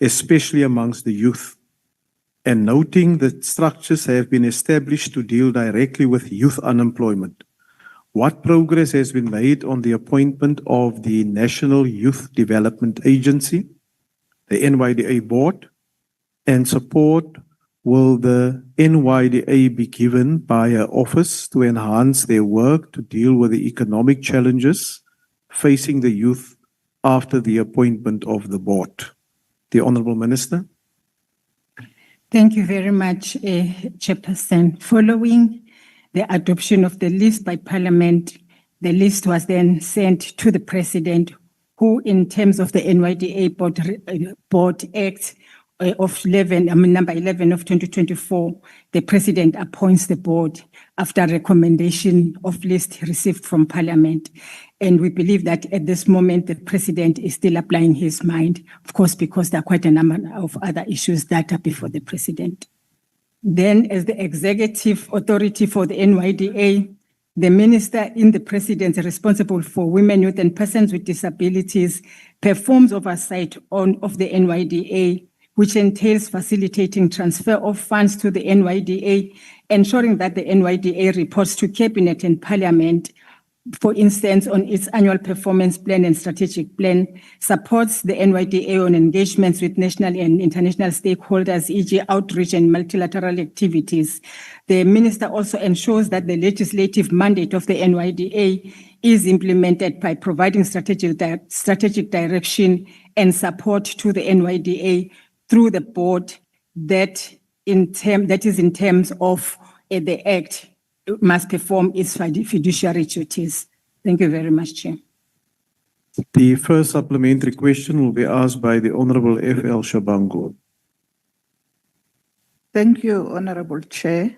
especially amongst the youth, and noting that structures have been established to deal directly with youth unemployment. What progress has been made on the appointment of the National Youth Development Agency, the NYDA board, and support will the NYDA be given by her office to enhance their work to deal with the economic challenges facing the youth after the appointment of the board? The Honourable Minister. Thank you very much, Chairperson. Following the adoption of the list by Parliament, the list was then sent to the President, who, in terms of the NYDA Board Act of number 11 of 2024, the President appoints the board after recommendation of list received from Parliament. And we believe that at this moment, the President is still applying his mind, of course, because there are quite a number of other issues that are before the President. Then, as the executive authority for the NYDA, the Minister in the President responsible for women, youth, and persons with disabilities performs oversight of the NYDA, which entails facilitating transfer of funds to the NYDA, ensuring that the NYDA reports to Cabinet and Parliament, for instance, on its annual performance plan and strategic plan, supports the NYDA on engagements with national and international stakeholders, e.g. outreach and multilateral activities. The Minister also ensures that the legislative mandate of the NYDA is implemented by providing strategic direction and support to the NYDA through the board that is in terms of the Act must perform its fiduciary duties. Thank you very much, Chair. The first supplementary question will be asked by the Honourable F.L. Shabangu. Thank you, Honourable Chair.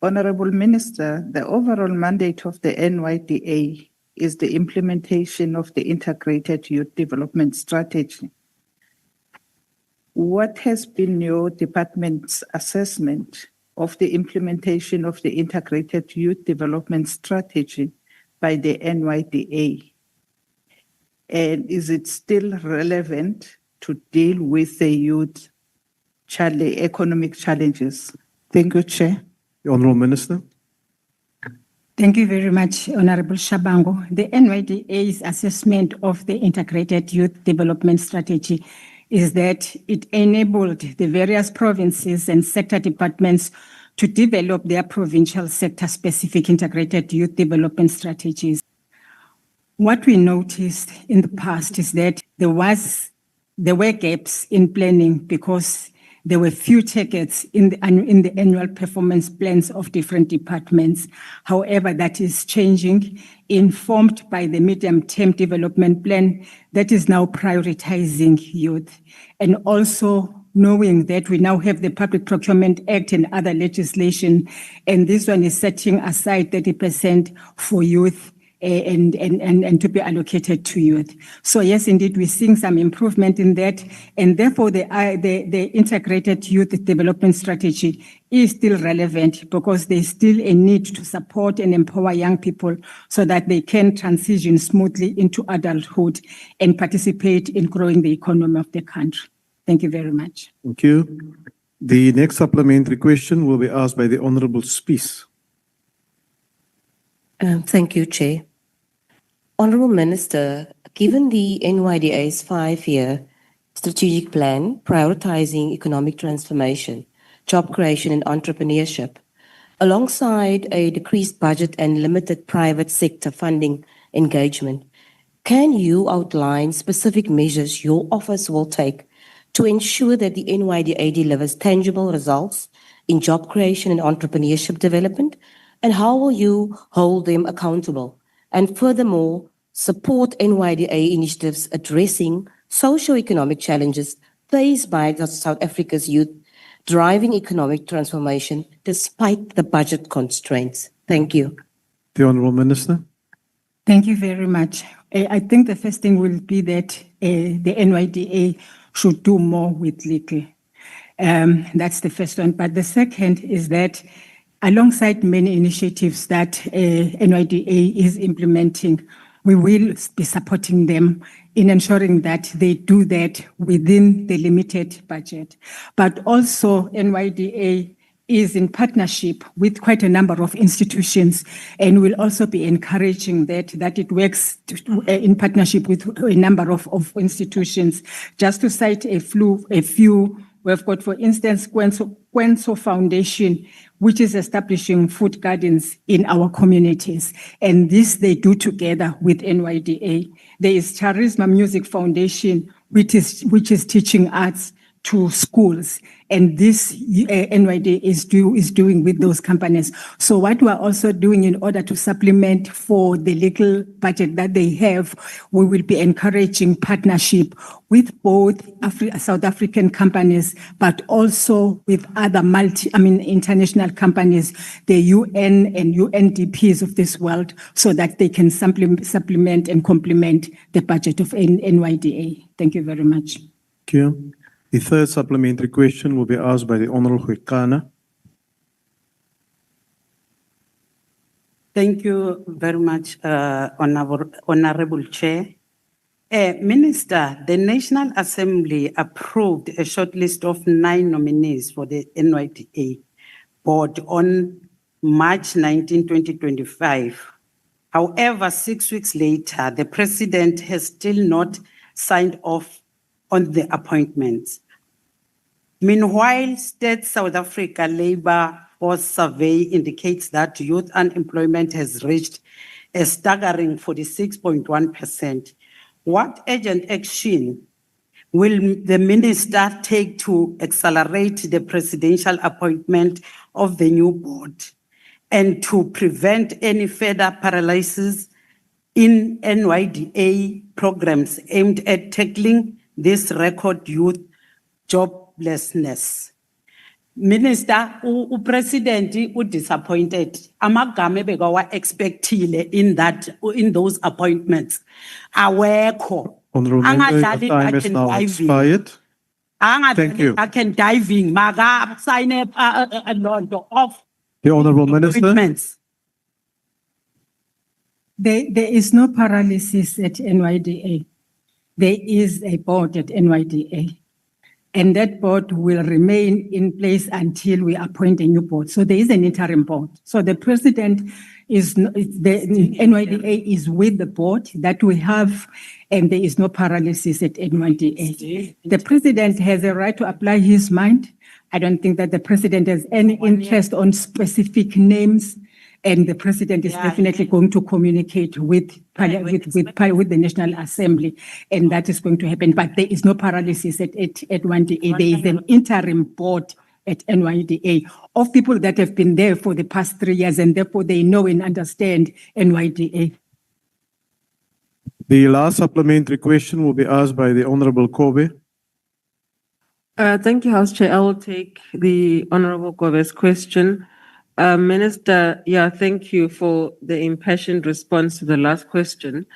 Honourable Minister, the overall mandate of the NYDA is the implementation of the Integrated Youth Development Strategy. What has been your department's assessment of the implementation of the Integrated Youth Development Strategy by the NYDA? And is it still relevant to deal with the youth economic challenges? Thank you, Chair. The Honourable Minister. Thank you very much, Honourable Shabangu. The NYDA's assessment of the Integrated Youth Development Strategy is that it enabled the various provinces and sector departments to develop their provincial sector-specific integrated youth development strategies. What we noticed in the past is that there were gaps in planning because there were few targets in the annual performance plans of different departments. However, that is changing, informed by the medium-term development plan that is now prioritizing youth, and also knowing that we now have the Public Procurement Act and other legislation, and this one is setting aside 30% for youth and to be allocated to youth. So yes, indeed, we're seeing some improvement in that, and therefore the Integrated Youth Development Strategy is still relevant because there's still a need to support and empower young people so that they can transition smoothly into adulthood and participate in growing the economy of the country. Thank you very much. Thank you. The next supplementary question will be asked by the Honourable Spies. Thank you, Chair. Honourable Minister, given the NYDA's 5-year strategic plan prioritizing economic transformation, job creation and entrepreneurship, alongside a decreased budget and limited private sector funding engagement, can you outline specific measures your office will take to ensure that the NYDA delivers tangible results in job creation and entrepreneurship development? And how will you hold them accountable? And furthermore, support NYDA initiatives addressing socioeconomic challenges faced by South Africa's youth, driving economic transformation despite the budget constraints? Thank you. The Honourable Minister. Thank you very much. I think the first thing will be that the NYDA should do more with little. That's the first one. But the second is that alongside many initiatives that NYDA is implementing, we will be supporting them in ensuring that they do that within the limited budget. But also NYDA is in partnership with quite a number of institutions, and will also be encouraging that it works in partnership with a number of institutions. Just to cite a few, we've got, for instance, Kwenso Foundation, which is establishing food gardens in our communities. And this they do together with NYDA. There is Charisma Music Foundation, which is teaching arts to schools. And this NYDA is doing with those companies. So what we are also doing in order to supplement for the little budget that they have, we will be encouraging partnership with both South African companies, but also with other international companies, the UN and UNDPs of this world, so that they can supplement and complement the budget of NYDA. Thank you very much. Thank you. The third supplementary question will be asked by the Honourable Huekana. Thank you very much, Honourable Chair. Minister, the National Assembly approved a short list of 9 nominees for the NYDA board on March 19, 2025. However, 6 weeks later, the President has still not signed off on the appointments. Meanwhile, State South Africa Labour Force Survey indicates that youth unemployment has reached a staggering 46.1%. What urgent action will the minister take to accelerate the presidential appointment of the new board and to prevent any further paralysis in NYDA programs aimed at tackling this record youth joblessness? Minister, President disappointed. Amagame begawa expectile in those appointments. Aweko. Honourable Member, your time is now expired. Thank you. I can diving. Maga sign up a lot of The Honourable Minister. appointments. There is no paralysis at NYDA. There is a board at NYDA, and that board will remain in place until we appoint a new board. So there is an interim board. So the President is, the NYDA is with the board that we have, and there is no paralysis at NYDA. The President has a right to apply his mind. I don't think that the President has any interest on specific names. And the President is definitely going to communicate with the National Assembly, and that is going to happen. But there is no paralysis at NYDA. There is an interim board at NYDA of people that have been there for the past 3 years, and therefore they know and understand NYDA. The last supplementary question will be asked by the Honourable Kobe. Thank you, House Chair. I will take the Honourable Kobe's question. Minister, thank you for the impassioned response to the last question.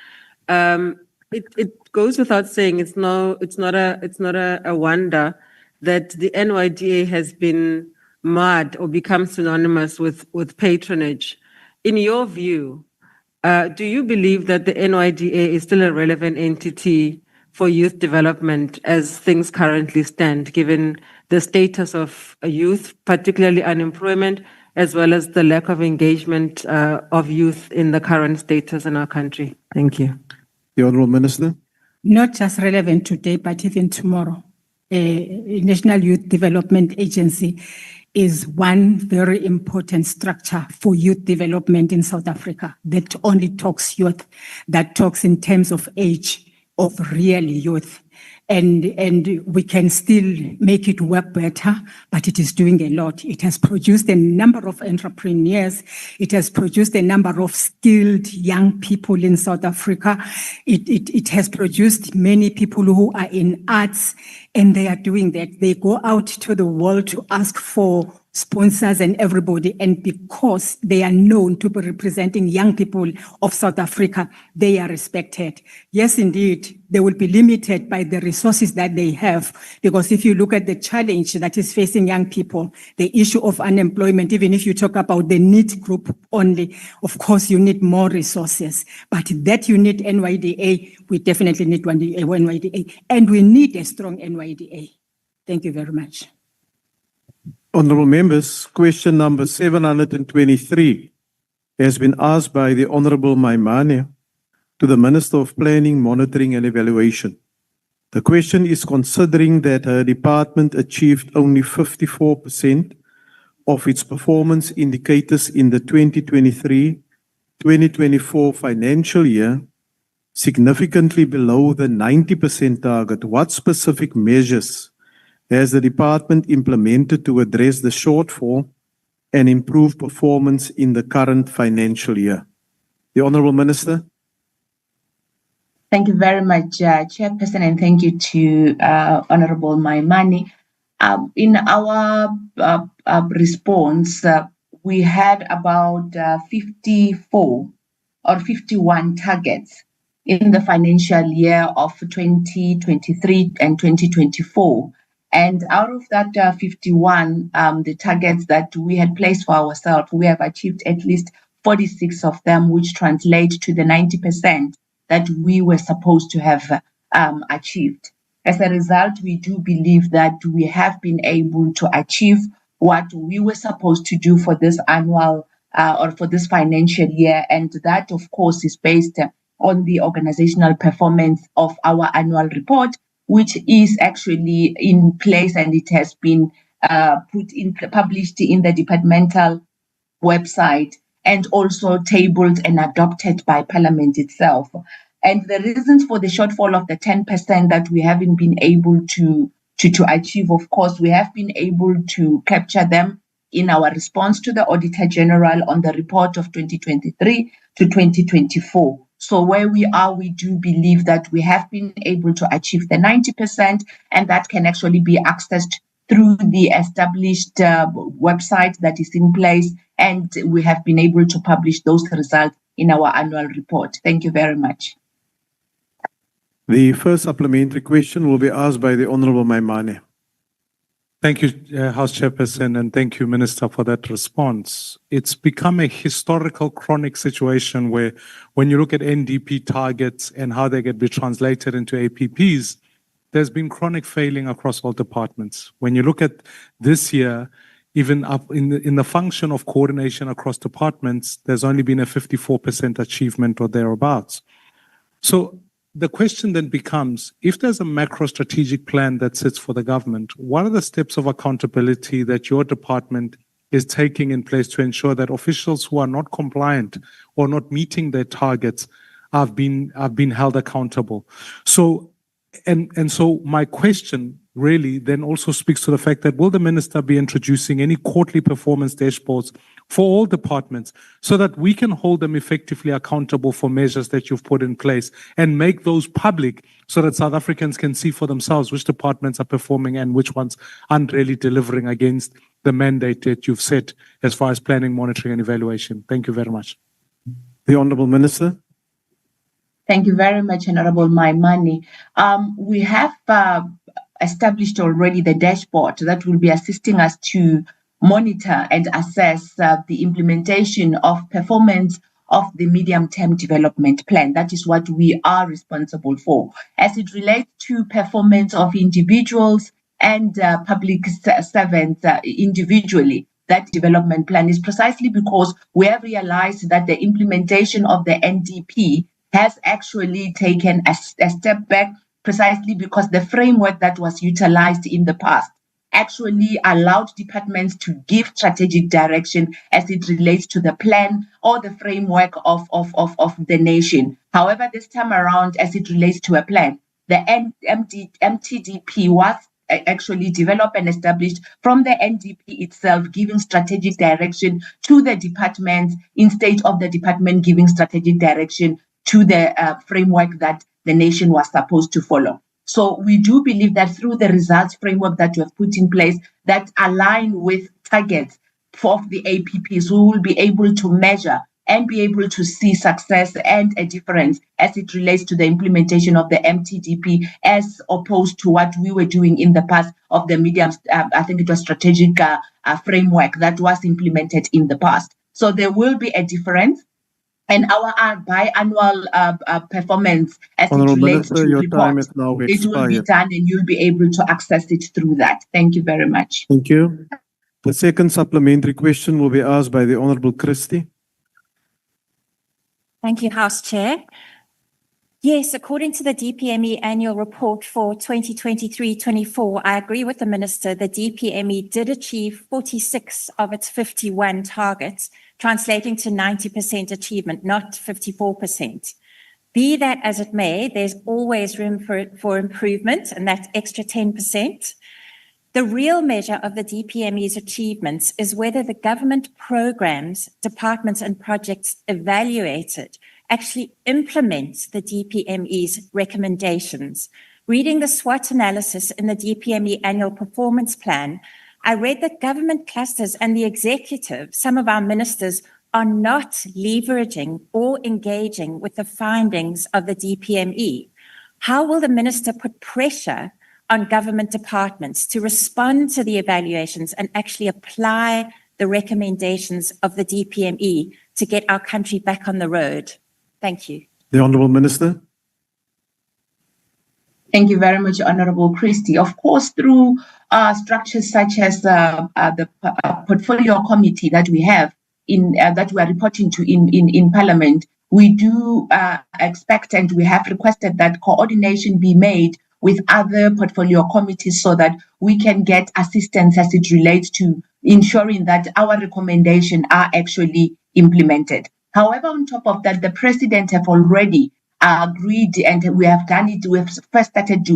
It goes without saying, it's not a wonder that the NYDA has been marred or become synonymous with patronage. In your view, do you believe that the NYDA is still a relevant entity for youth development as things currently stand, given the status of youth, particularly unemployment, as well as the lack of engagement of youth in the current status in our country? Thank you. The Honourable Minister. Not just relevant today, but even tomorrow. National Youth Development Agency is one very important structure for youth development in South Africa that only talks youth, that talks in terms of age of real youth. And we can still make it work better, but it is doing a lot. It has produced a number of entrepreneurs. It has produced a number of skilled young people in South Africa. It has produced many people who are in arts, and they are doing that. They go out to the world to ask for sponsors and everybody, and because they are known to be representing young people of South Africa, they are respected. Yes, indeed, they will be limited by the resources that they have, because if you look at the challenge that is facing young people, the issue of unemployment, even if you talk about the NEET group only, of course you need more resources, but that you need NYDA, we definitely need NYDA, and we need a strong NYDA. Thank you very much. Honourable members, question number 723 has been asked by the Honourable Maimane to the Minister of Planning, Monitoring and Evaluation. The question is, considering that her department achieved only 54% of its performance indicators in the 2023-2024 financial year, significantly below the 90% target, what specific measures has the department implemented to address the shortfall and improve performance in the current financial year? The Honourable Minister. Thank you very much, Chairperson, and thank you to Honourable Maimane. In our response, we had about 54 or 51 targets in the financial year of 2023 and 2024. And out of that 51, the targets that we had placed for ourselves, we have achieved at least 46 of them, which translate to the 90% that we were supposed to have achieved. As a result, we do believe that we have been able to achieve what we were supposed to do for this annual or for this financial year. And that, of course, is based on the organizational performance of our annual report, which is actually in place, and it has been published in the departmental website and also tabled and adopted by Parliament itself. And the reasons for the shortfall of the 10% that we haven't been able to achieve, of course, we have been able to capture them in our response to the Auditor General on the report of 2023 to 2024. So where we are, we do believe that we have been able to achieve the 90%, and that can actually be accessed through the established website that is in place, and we have been able to publish those results in our annual report. Thank you very much. The first supplementary question will be asked by the Honourable Maimane. Thank you, House Chairperson, and thank you, Minister, for that response. It's become a historical chronic situation where when you look at NDP targets and how they get translated into APPs, there's been chronic failing across all departments. When you look at this year, even up in the function of coordination across departments, there's only been a 54% achievement or thereabouts. So the question then becomes, if there's a macro strategic plan that sits for the government, what are the steps of accountability that your department is taking in place to ensure that officials who are not compliant or not meeting their targets have been held accountable? So, and so my question really then also speaks to the fact that will the minister be introducing any quarterly performance dashboards for all departments so that we can hold them effectively accountable for measures that you've put in place and make those public so that South Africans can see for themselves which departments are performing and which ones aren't really delivering against the mandate that you've set as far as planning, monitoring and evaluation? Thank you very much. The Honourable Minister. Thank you very much, Honourable Maimane. We have established already the dashboard that will be assisting us to monitor and assess the implementation of performance of the medium-term development plan. That is what we are responsible for. As it relates to performance of individuals and public servants individually, that development plan is precisely because we have realized that the implementation of the NDP has actually taken a step back, precisely because the framework that was utilized in the past actually allowed departments to give strategic direction as it relates to the plan or the framework of the nation. However, this time around, as it relates to a plan, the MTDP was actually developed and established from the NDP itself, giving strategic direction to the departments instead of the department giving strategic direction to the framework that the nation was supposed to follow. So we do believe that through the results framework that we have put in place that align with targets of the APPs, we will be able to measure and be able to see success and a difference as it relates to the implementation of the MTDP as opposed to what we were doing in the past of the medium, I think it was strategic framework that was implemented in the past. So there will be a difference. And our biannual performance as Honourable it relates Minister, to your report, time is now it will be expired. done and you'll be able to access it through that. Thank you very much. Thank you. The second supplementary question will be asked by the Honourable Christie. Thank you, House Chair. Yes, according to the DPME annual report for 2023-24, I agree with the Minister. The DPME did achieve 46 of its 51 targets, translating to 90% achievement, not 54%. Be that as it may, there's always room for improvement, and that's extra 10%. The real measure of the DPME's achievements is whether the government programs, departments and projects evaluated actually implement the DPME's recommendations. Reading the SWOT analysis in the DPME annual performance plan, I read that government clusters and the executive, some of our ministers, are not leveraging or engaging with the findings of the DPME. How will the minister put pressure on government departments to respond to the evaluations and actually apply the recommendations of the DPME to get our country back on the road? Thank you. The Honourable Minister. Thank you very much, Honourable Christie. Of course, through structures such as the portfolio committee that we have that we are reporting to in Parliament, we do expect and we have requested that coordination be made with other portfolio committees so that we can get assistance as it relates to ensuring that our recommendations are actually implemented. However, on top of that, the President have already agreed, and we have done it. We've first started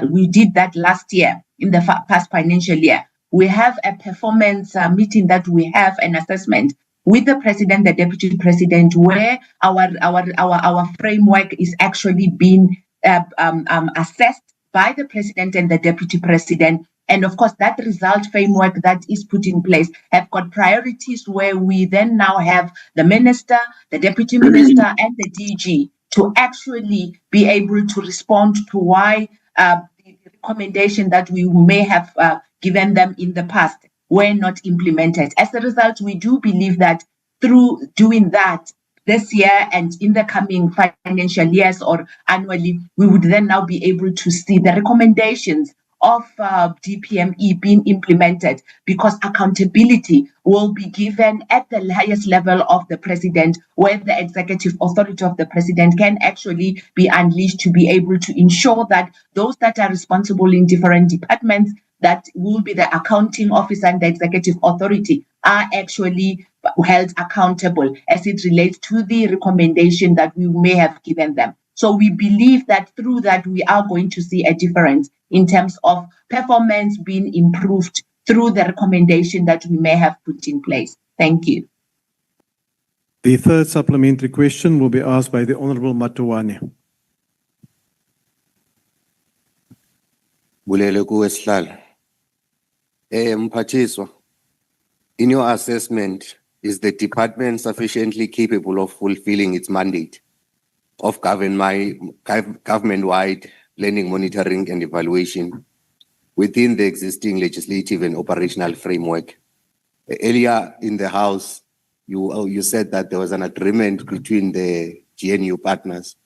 we did that last year in the past financial year. We have a performance meeting that we have an assessment with the President, the Deputy President, where our framework is actually being assessed by the President and the Deputy President. And of course, that result framework that is put in place have got priorities where we then now have the Minister, the Deputy Minister, and the DG to actually be able to respond to why the recommendation that we may have given them in the past were not implemented. As a result, we do believe that through doing that, this year and in the coming financial years or annually, we would then now be able to see the recommendations of DPME being implemented, because accountability will be given at the highest level of the President, where the executive authority of the President can actually be unleashed to be able to ensure that those that are responsible in different departments, that will be the accounting officer and the executive authority, are actually held accountable as it relates to the recommendation that we may have given them. So we believe that through that, we are going to see a difference in terms of performance being improved through the recommendation that we may have put in place. Thank you. The third supplementary question will be asked by the Honourable Matuwane. Bulele kuwe sihlalo. Mphathiswa, in your assessment, is the department sufficiently capable of fulfilling its mandate of government-wide planning, monitoring and evaluation within the existing legislative and operational framework? Earlier in the House, you said that there was an agreement between the GNU partners,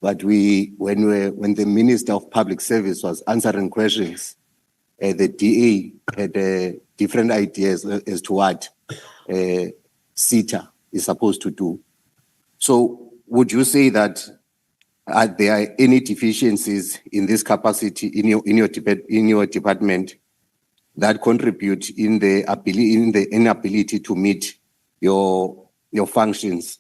but when the Minister of Public Service was answering questions, the DA had different ideas as to what CETA is supposed to do. So would you say that there are any deficiencies in this capacity in your department that contribute in the inability to meet your functions?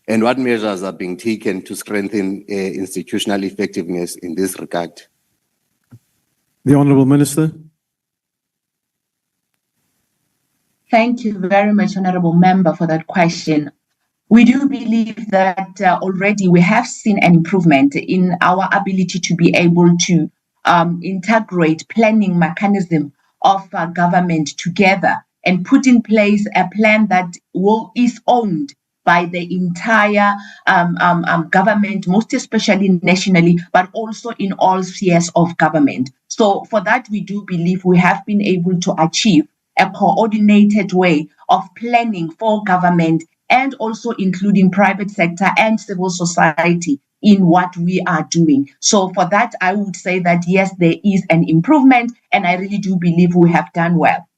And what measures are being taken to strengthen institutional effectiveness in this regard? The Honourable Minister. Thank you very much, Honourable Member, for that question. we do believe that already we have seen an improvement in our ability to be able to integrate planning mechanism of government together and put in place a plan that is owned by the entire government, most especially nationally, but also in all spheres of government. So for that, we do believe we have been able to achieve a coordinated way of planning for government and also including private sector and civil society in what we are doing. So for that, I would say that yes, there is an improvement, and I really do believe we have done well.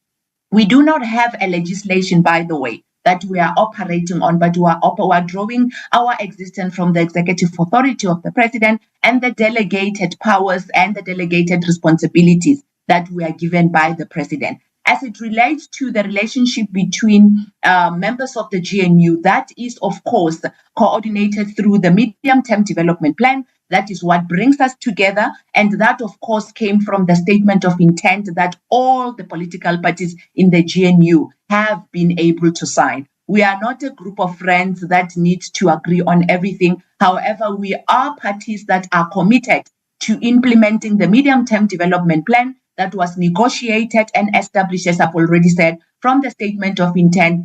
We do not have a legislation, by the way, that we are operating on, but we are drawing our existence from the executive authority of the president and the delegated powers and the delegated responsibilities that we are given by the president. As it relates to the relationship between members of the GNU, that is, of course, coordinated through the medium-term development plan. That is what brings us together. And that, of course, came from the statement of intent that all the political parties in the GNU have been able to sign. We are not a group of friends that need to agree on everything. However, we are parties that are committed to implementing the medium-term development plan that was negotiated and established, as I've already said, from the statement of intent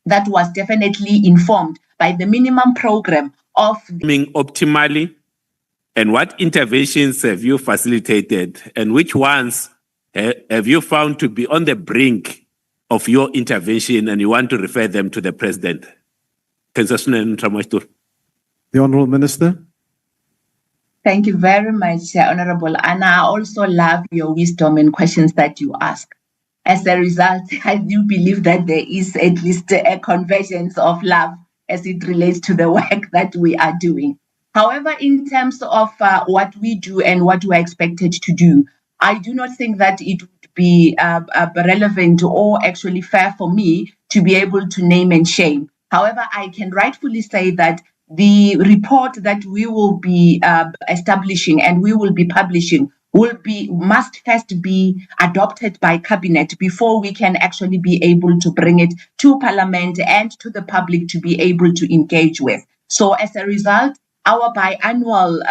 that was definitely informed by the minimum program of optimally. And what interventions have you facilitated, and which ones have you found to be on the brink of your intervention and you want to refer them to the president? The Honourable Minister. Thank you very much, Honourable. And I also love your wisdom in questions that you ask. As a result, I do believe that there is at least a convergence of love as it relates to the work that we are doing. However, in terms of what we do and what we are expected to do, I do not think that it would be relevant or actually fair for me to be able to name and shame. However, I can rightfully say that the report that we will be establishing and we will be publishing must first be adopted by cabinet before we can actually be able to bring it to parliament and to the public to be able to engage with. So as a result, our biannual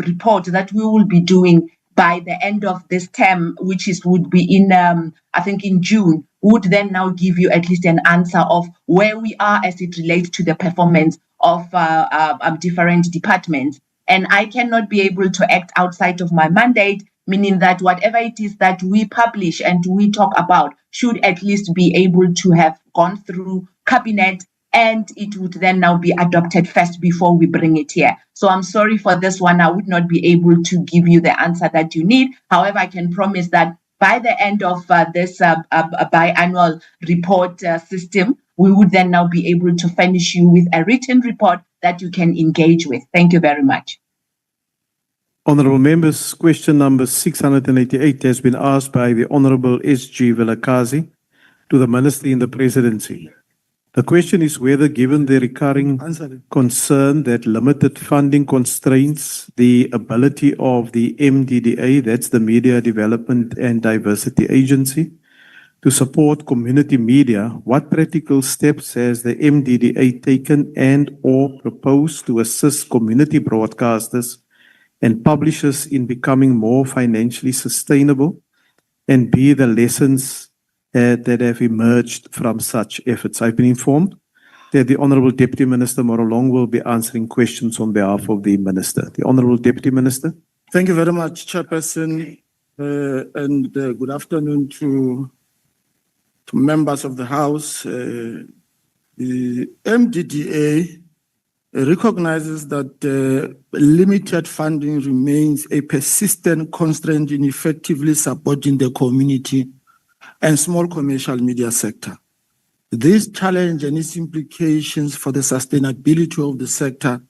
report that we will be doing by the end of this term, which would be in, I think in June, would then now give you at least an answer of where we are as it relates to the performance of different departments. And I cannot be able to act outside of my mandate, meaning that whatever it is that we publish and we talk about should at least be able to have gone through cabinet, and it would then now be adopted first before we bring it here. So I'm sorry for this one. I would not be able to give you the answer that you need. However, I can promise that by the end of this biannual report system, we would then now be able to furnish you with a written report that you can engage with. Thank you very much. Honourable members, question number 688 has been asked by the Honourable S.G. Vilakazi to the Minister in the Presidency. The question is whether, given the recurring concern that limited funding constraints the ability of the MDDA, that's the Media Development and Diversity Agency, to support community media, what practical steps has the MDDA taken and or proposed to assist community broadcasters and publishers in becoming more financially sustainable, and be the lessons that have emerged from such efforts? I've been informed that the Honourable Deputy Minister Morolong will be answering questions on behalf of the Minister. The Honourable Deputy Minister. Thank you very much, Chairperson, and good afternoon to members of the House. The MDDA recognizes that limited funding remains a persistent constraint in effectively supporting the community and small commercial media sector. This challenge and its implications for the sustainability of the sector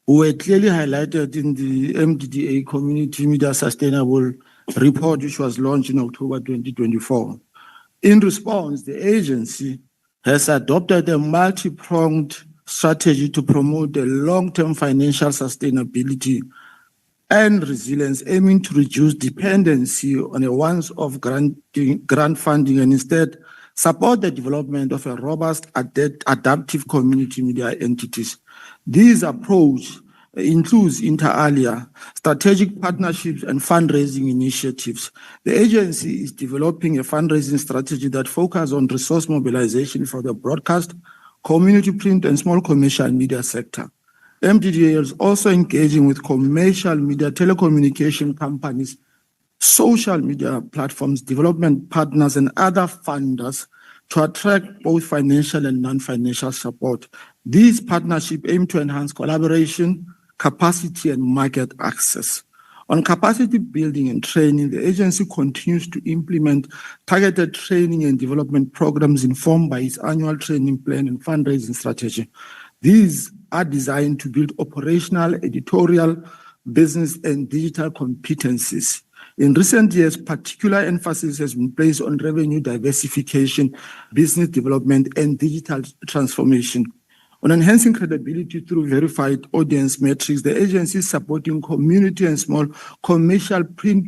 were clearly highlighted in the MDDA Community Media Sustainable Report, which was launched in October 2024. In response, the agency has adopted a multi-pronged strategy to promote the long-term financial sustainability and resilience, aiming to reduce dependency on a once-off grant funding and instead support the development of a robust, adaptive community media entities. This approach includes inter alia, strategic partnerships and fundraising initiatives. The agency is developing a fundraising strategy that focuses on resource mobilization for the broadcast, community print and small commercial media sector. MDDA is also engaging with commercial media, telecommunication companies, social media platforms, development partners and other funders to attract both financial and non-financial support. These partnerships aim to enhance collaboration, capacity and market access. On capacity building and training, the agency continues to implement targeted training and development programs informed by its annual training plan and fundraising strategy. These are designed to build operational, editorial, business and digital competencies. In recent years, particular emphasis has been placed on revenue diversification, business development and digital transformation. On enhancing credibility through verified audience metrics, the agency is supporting community and small commercial print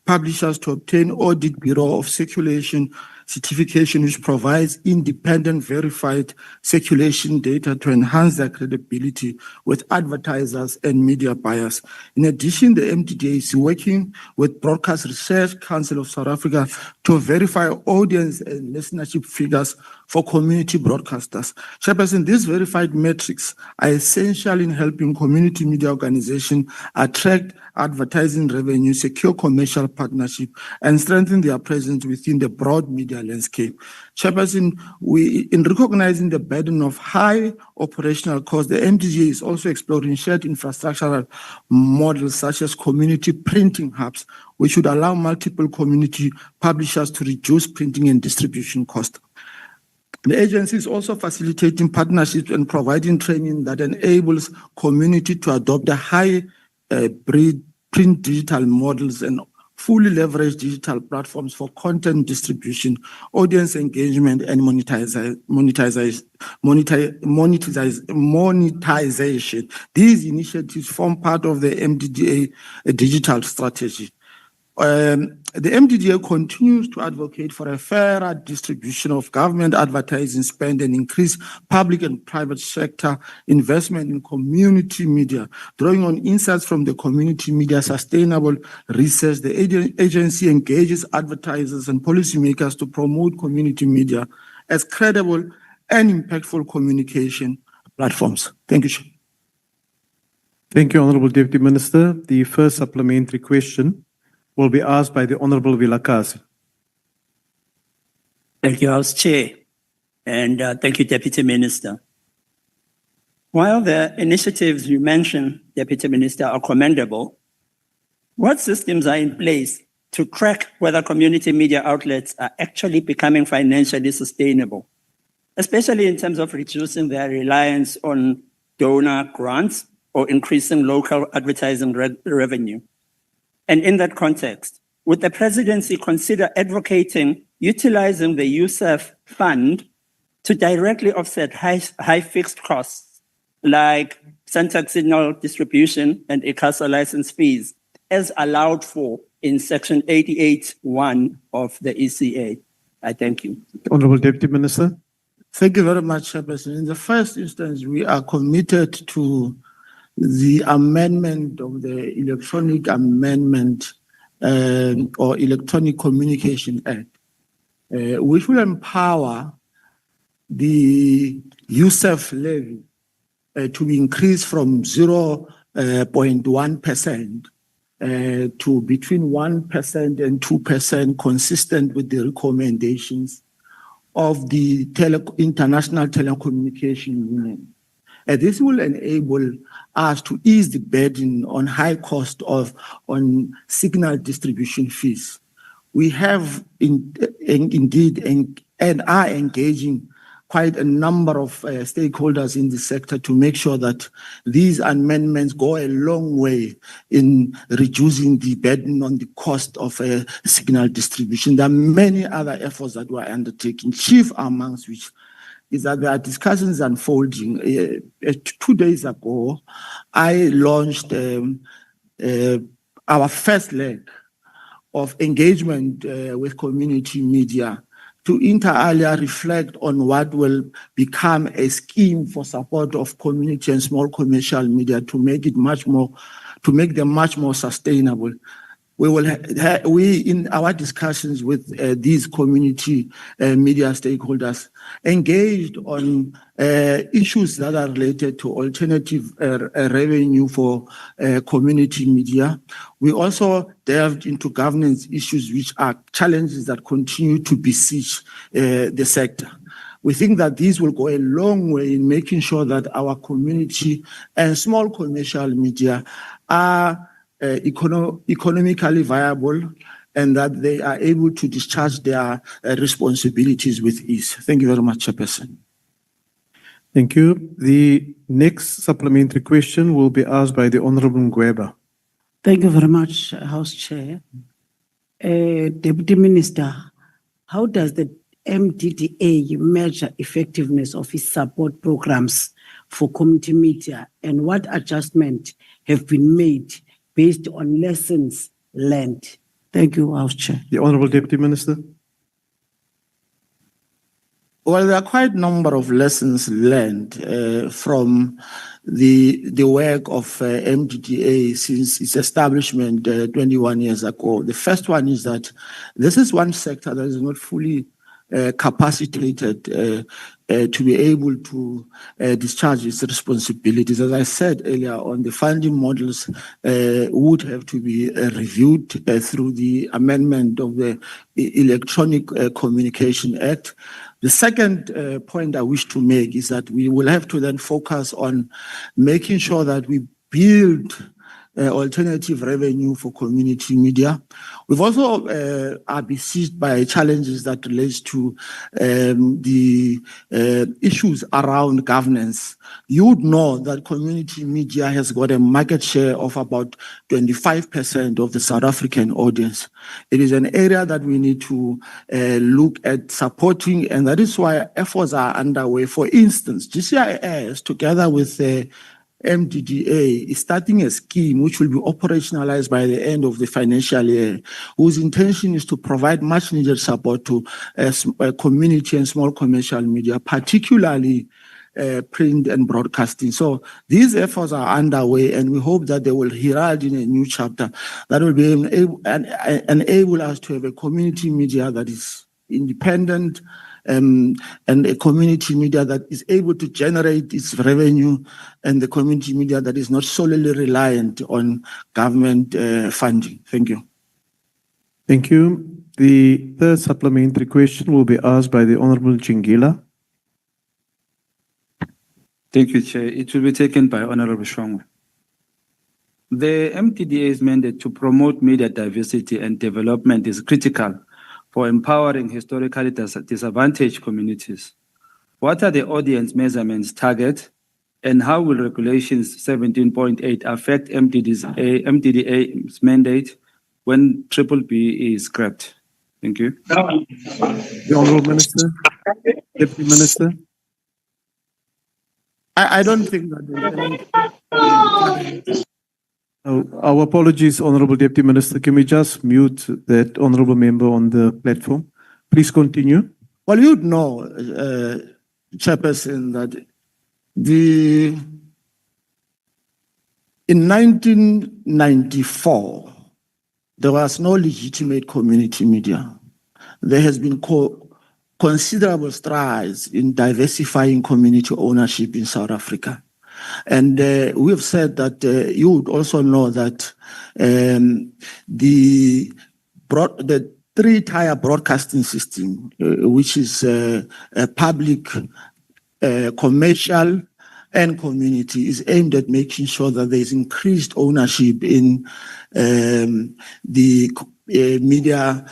publishers to obtain Audit Bureau of Circulation certification, which provides independent verified circulation data to enhance their credibility with advertisers and media buyers. In addition, the MDDA is working with Broadcast Research Council of South Africa to verify audience and listenership figures for community broadcasters. Chairperson, these verified metrics are essential in helping community media organizations attract advertising revenue, secure commercial partnership, and strengthen their presence within the broad media landscape. Chairperson, in recognizing the burden of high operational costs, the MDGA is also exploring shared infrastructural models such as community printing hubs, which would allow multiple community publishers to reduce printing and distribution costs. The agency is also facilitating partnerships and providing training that enables community to adopt a high print digital models and fully leverage digital platforms for content distribution, audience engagement, and monetization. These initiatives form part of the MDDA digital strategy. The MDDA continues to advocate for a fairer distribution of government advertising spend and increase public and private sector investment in community media. Drawing on insights from the community media sustainable research, the agency engages advertisers and policymakers to promote community media as credible and impactful communication platforms. Thank you. Thank you, Honourable Deputy Minister. The first supplementary question will be asked by the Honourable Vilakazi. Thank you, House Chair, and thank you, Deputy Minister. While the initiatives you mentioned, Deputy Minister, are commendable, what systems are in place to track whether community media outlets are actually becoming financially sustainable, especially in terms of reducing their reliance on donor grants or increasing local advertising revenue? And in that context, would the presidency consider advocating utilizing the USEF fund to directly offset high fixed costs like Centex signal distribution and ICASA license fees as allowed for in Section 88(1) of the ECA? I thank you. Honourable Deputy Minister. Thank you very much, Chairperson. In the first instance, we are committed to the amendment of the Electronic Amendment or Electronic Communication Act, which will empower the USEF levy to increase from 0.1% to between 1% and 2%, consistent with the recommendations of the International Telecommunication Union. This will enable us to ease the burden on high cost on signal distribution fees. We have indeed and are engaging quite a number of stakeholders in the sector to make sure that these amendments go a long way in reducing the burden on the cost of signal distribution. There are many other efforts that we're undertaking, chief amongst which is that there are discussions unfolding. 2 days ago, I launched our first leg of engagement with community media to inter alia reflect on what will become a scheme for support of community and small commercial media to make them much more sustainable. We will in our discussions with these community media stakeholders engaged on issues that are related to alternative revenue for community media. We also delved into governance issues, which are challenges that continue to besiege the sector. We think that these will go a long way in making sure that our community and small commercial media are economically viable and that they are able to discharge their responsibilities with ease. Thank you very much, Chairperson. Thank you. The next supplementary question will be asked by the Honorable Ngweba. Thank you very much, House Chair. Deputy Minister, how does the MDDA measure effectiveness of its support programs for community media, and what adjustments have been made based on lessons learned? Thank you, House Chair. The Honorable Deputy Minister. Well, there are quite a number of lessons learned from the work of MDDA since its establishment 21 years ago. The first one is that this is one sector that is not fully capacitated to be able to discharge its responsibilities. As I said earlier on, the funding models would have to be reviewed through the amendment of the Electronic Communication Act. The second point I wish to make is that we will have to then focus on making sure that we build alternative revenue for community media. We've also are besieged by challenges that relates to the issues around governance. You would know that community media has got a market share of about 25% of the South African audience. It is an area that we need to look at supporting, and that is why efforts are underway. For instance, GCIS, together with MDDA, is starting a scheme which will be operationalized by the end of the financial year, whose intention is to provide much needed support to community and small commercial media, particularly print and broadcasting. So these efforts are underway, and we hope that they will herald in a new chapter that will be enable us to have a community media that is independent, and a community media that is able to generate its revenue, and the community media that is not solely reliant on government funding. Thank you. Thank you. The third supplementary question will be asked by the Honorable Chingila. Thank you, Chair. It will be taken by Honorable Shongwe. The MTDA's mandate to promote media diversity and development is critical for empowering historically disadvantaged communities. What are the audience measurements target, and how will regulations 17.8 affect MTDA's mandate when BBB is scrapped? Thank you. The Honorable Minister, Deputy Minister. I don't think that there's any... Our apologies, Honorable Deputy Minister. Can we just mute that honorable member on the platform? Please continue. Well, you'd know, Chairperson, that in 1994, there was no legitimate community media. There has been considerable strides in diversifying community ownership in South Africa. And we have said that you would also know that the three-tier broadcasting system, which is a public, commercial, and community, is aimed at making sure that there is increased ownership in the media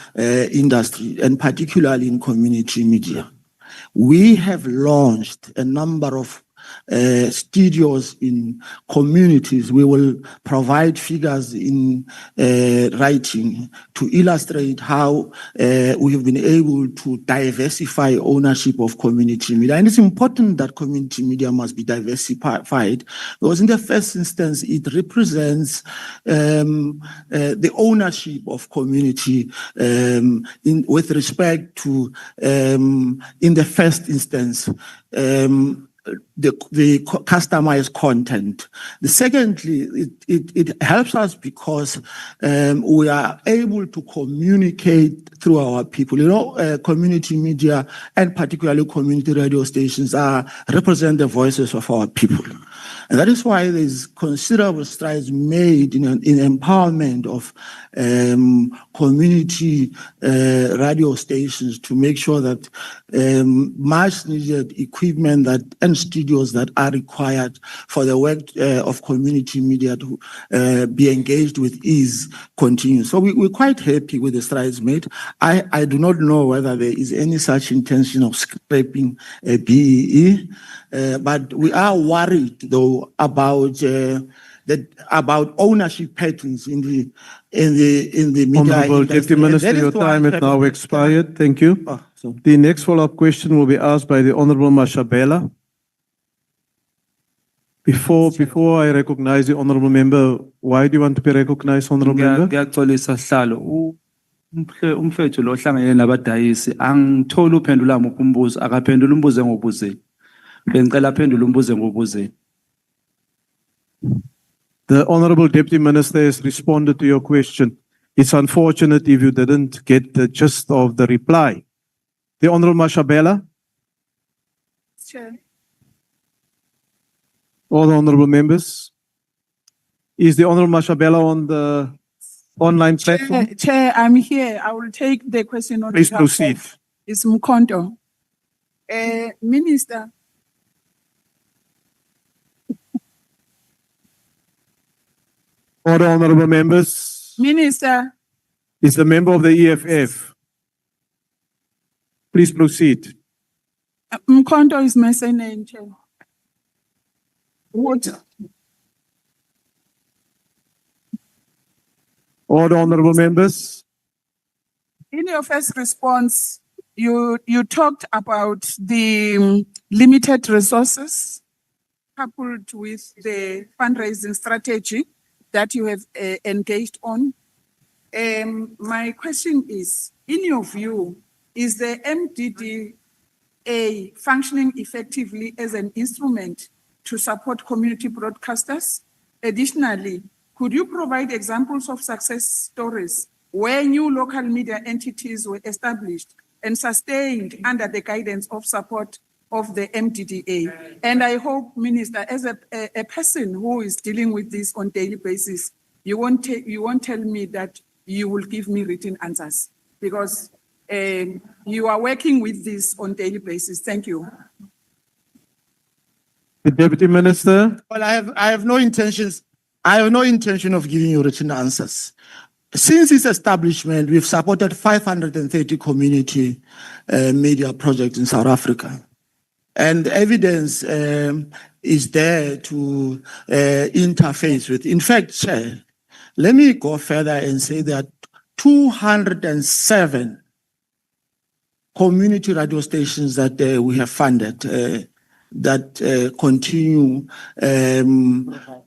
industry, and particularly in community media. We have launched a number of studios in communities. We will provide figures in writing to illustrate how we have been able to diversify ownership of community media. And it's important that community media must be diversified, because in the first instance, it represents the ownership of community with respect to, in the first instance, the customized content. Secondly, it helps us because we are able to communicate through our people. You know, community media and particularly community radio stations represent the voices of our people. And that is why there's considerable strides made in empowerment of community radio stations to make sure that much needed equipment and studios that are required for the work of community media to be engaged with ease continue. So we're quite happy with the strides made. I do not know whether there is any such intention of scrapping BEE. But we are worried, though, about ownership patterns in the media. Honourable Deputy Minister, your time has now expired. Thank you. The next follow-up question will be asked by the Honourable Mashabela. Before I recognize the Honourable Member, why do you want to be recognized, Honourable Member? Ngiyaxolisa sihlalo. Umfethu lo hlangene nabadayisi angithola uphendula muphi umbuzo akaphendula umbuzo ngobuzeni. Bengicela aphendule umbuzo ngobuzeni. The Honourable Deputy Minister has responded to your question. It's unfortunate if you didn't get the gist of the reply. The Honourable Mashabela. Chair. All the Honourable Members. Is the Honourable Mashabela on the online platform? Chair, I'm here. I will take the question on Please behalf proceed. of Ms. Mkonto. Minister. All the Honourable Members. Minister. Is the member of the EFF. Please proceed. Mkonto is my surname, Chair. Water. All the Honourable Members. In your first response, you talked about the limited resources coupled with the fundraising strategy that you have engaged on. My question is, in your view, is the MDDA functioning effectively as an instrument to support community broadcasters? Additionally, could you provide examples of success stories where new local media entities were established and sustained under the guidance of support of the MDDA? And I hope, Minister, as a person who is dealing with this on a daily basis, you won't tell me that you will give me written answers, because you are working with this on a daily basis. Thank you. The Deputy Minister. Well, I have no intentions. I have no intention of giving you written answers. Since its establishment, we've supported 530 community media projects in South Africa. And evidence is there to interface with. In fact, Chair, let me go further and say that 207 community radio stations that we have funded that continue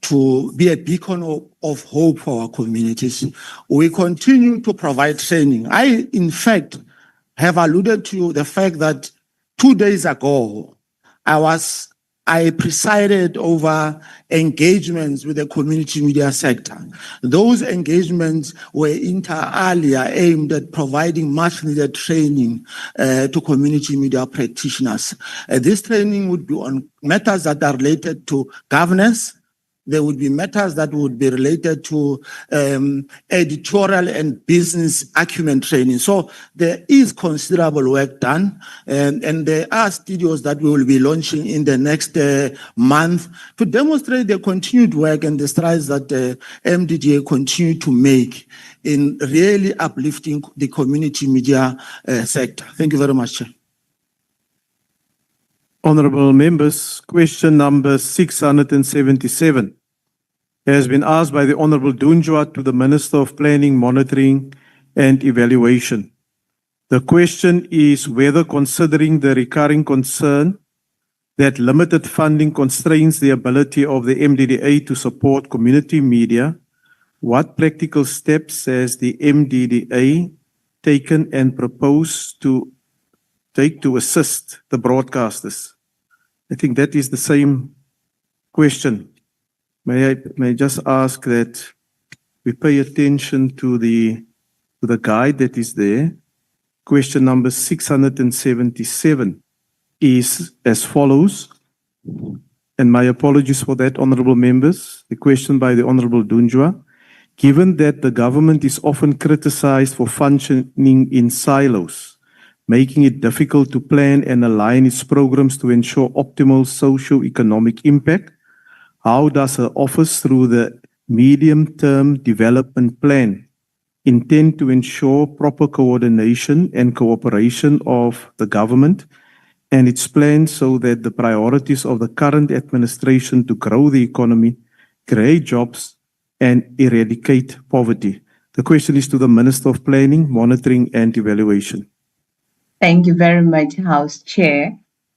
to be a beacon of hope for our communities. We continue to provide training. I, in fact, have alluded to the fact that 2 days ago, I presided over engagements with the community media sector. Those engagements were inter alia aimed at providing much needed training to community media practitioners. This training would be on matters that are related to governance. There would be matters that would be related to editorial and business acumen training. So there is considerable work done, and there are studios that we will be launching in the next month to demonstrate the continued work and the strides that MDDA continue to make in really uplifting the community media sector. Thank you very much, Chair. Honorable members, question number 677 has been asked by the Honorable Dunjwa to the Minister of Planning, Monitoring and Evaluation. The question is whether, considering the recurring concern that limited funding constrains the ability of the MDDA to support community media, what practical steps has the MDDA taken and proposed to take to assist the broadcasters? I think that is the same question. May I just ask that we pay attention to the guide that is there. Question number 677 is as follows, and my apologies for that, honorable members. The question by the Honorable Dunjwa: given that the government is often criticized for functioning in silos, making it difficult to plan and align its programs to ensure optimal socio-economic impact, how does her office, through the medium-term development plan, intend to ensure proper coordination and cooperation of the government and its plans so that the priorities of the current administration to grow the economy, create jobs, and eradicate poverty? The question is to the Minister of Planning, Monitoring and Evaluation. Thank you very much, House Chair.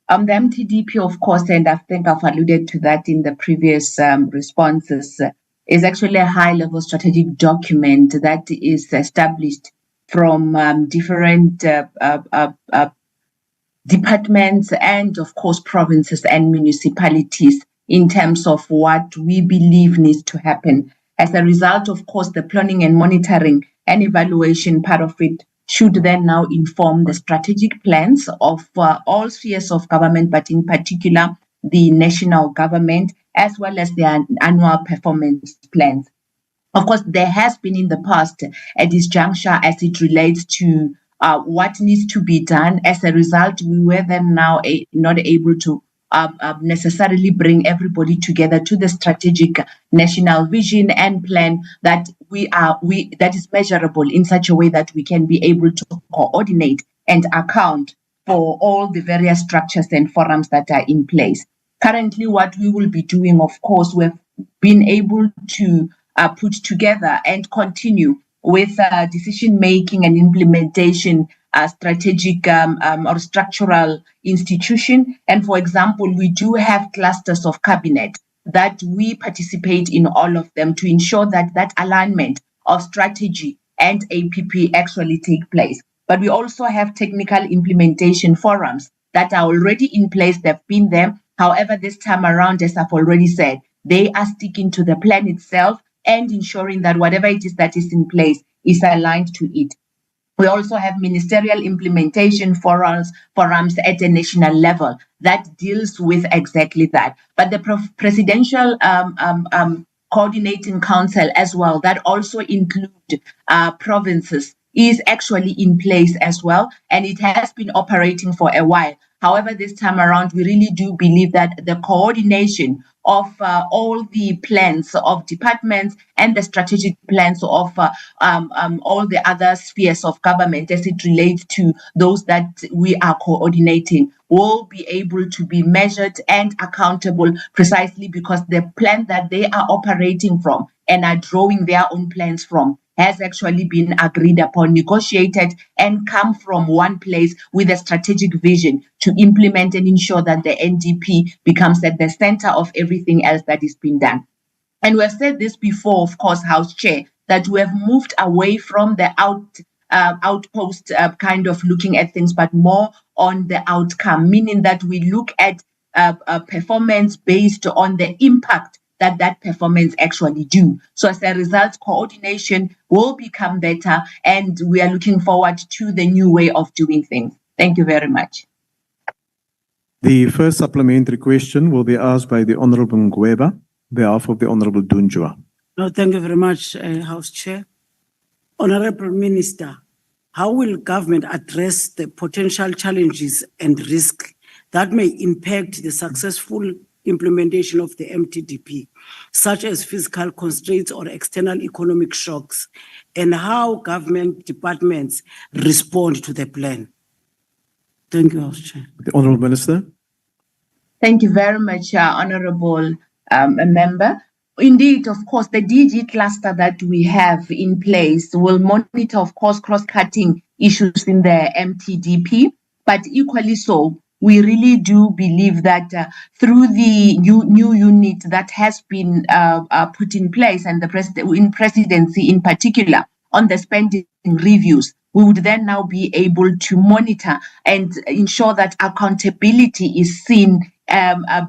The MTDP, of course, and I think I've alluded to that in the previous responses, is actually a high-level strategic document that is established from different departments and, of course, provinces and municipalities in terms of what we believe needs to happen. As a result, of course, the planning and monitoring and evaluation part of it should then now inform the strategic plans of all spheres of government, but in particular the national government, as well as their annual performance plans. Of course, there has been in the past a disjuncture as it relates to what needs to be done. As a result, we were then now not able to necessarily bring everybody together to the strategic national vision and plan that that is measurable in such a way that we can be able to coordinate and account for all the various structures and forums that are in place. Currently, what we will be doing, of course, we've been able to put together and continue with decision making and implementation strategic or structural institution. And for example, we do have clusters of cabinet that we participate in all of them to ensure that that alignment of strategy and APP actually take place. But we also have technical implementation forums that are already in place. They've been there. However, this time around, as I've already said, they are sticking to the plan itself and ensuring that whatever it is that is in place is aligned to it. We also have ministerial implementation forums at a national level that deals with exactly that. But the presidential coordinating council as well, that also include provinces, is actually in place as well, and it has been operating for a while. However, this time around, we really do believe that the coordination of all the plans of departments and the strategic plans of all the other spheres of government as it relates to those that we are coordinating will be able to be measured and accountable precisely because the plan that they are operating from and are drawing their own plans from has actually been agreed upon, negotiated, and come from one place with a strategic vision to implement and ensure that the NDP becomes at the center of everything else that is being done. And we have said this before, of course, House Chair, that we have moved away from the outpost kind of looking at things, but more on the outcome, meaning that we look at performance based on the impact that performance actually do. So as a result, coordination will become better, and we are looking forward to the new way of doing things. Thank you very much. The first supplementary question will be asked by the Honorable Ngweba, on behalf of the Honorable Dunjwa. No, thank you very much, House Chair. Honorable Minister, how will government address the potential challenges and risks that may impact the successful implementation of the MTDP, such as fiscal constraints or external economic shocks, and how government departments respond to the plan? Thank you, House Chair. The Honourable Minister. Thank you very much, Honorable Member. Indeed, of course, the DG cluster that we have in place will monitor, of course, cross-cutting issues in the MTDP, but equally so, we really do believe that through the new unit that has been put in place and the presidency in particular on the spending reviews, we would then now be able to monitor and ensure that accountability is seen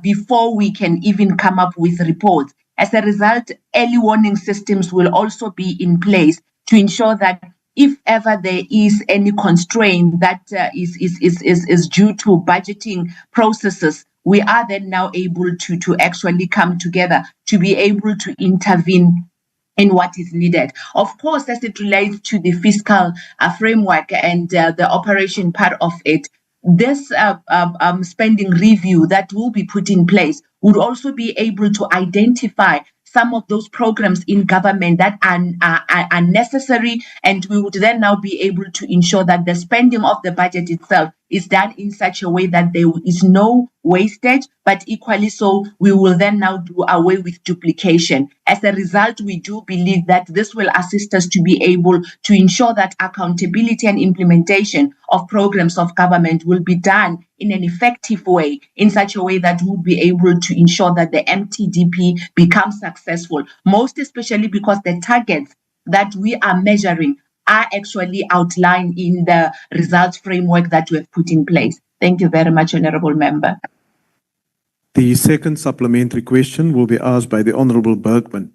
before we can even come up with reports. As a result, early warning systems will also be in place to ensure that if ever there is any constraint that is due to budgeting processes, we are then now able to actually come together to be able to intervene in what is needed. Of course, as it relates to the fiscal framework and the operation part of it, this spending review that will be put in place would also be able to identify some of those programs in government that are necessary, and we would then now be able to ensure that the spending of the budget itself is done in such a way that there is no wastage, but equally so, we will then now do away with duplication. As a result, we do believe that this will assist us to be able to ensure that accountability and implementation of programs of government will be done in an effective way, in such a way that we'll be able to ensure that the MTDP becomes successful, most especially because the targets that we are measuring are actually outlined in the results framework that we have put in place. Thank you very much, Honourable Member. The second supplementary question will be asked by the Honourable Bergman.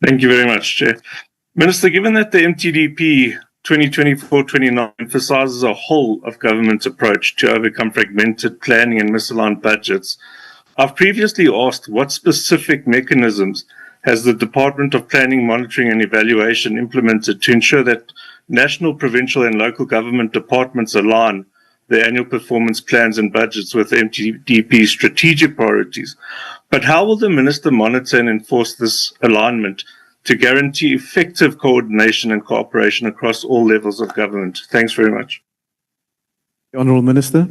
Thank you very much, Chair. Minister, given that the MTDP 2024-29 emphasizes a whole of government approach to overcome fragmented planning and misaligned budgets, I've previously asked what specific mechanisms has the Department of Planning, Monitoring and Evaluation implemented to ensure that national, provincial and local government departments align their annual performance plans and budgets with MTDP's strategic priorities. But how will the Minister monitor and enforce this alignment to guarantee effective coordination and cooperation across all levels of government? Thanks very much. Honourable Minister.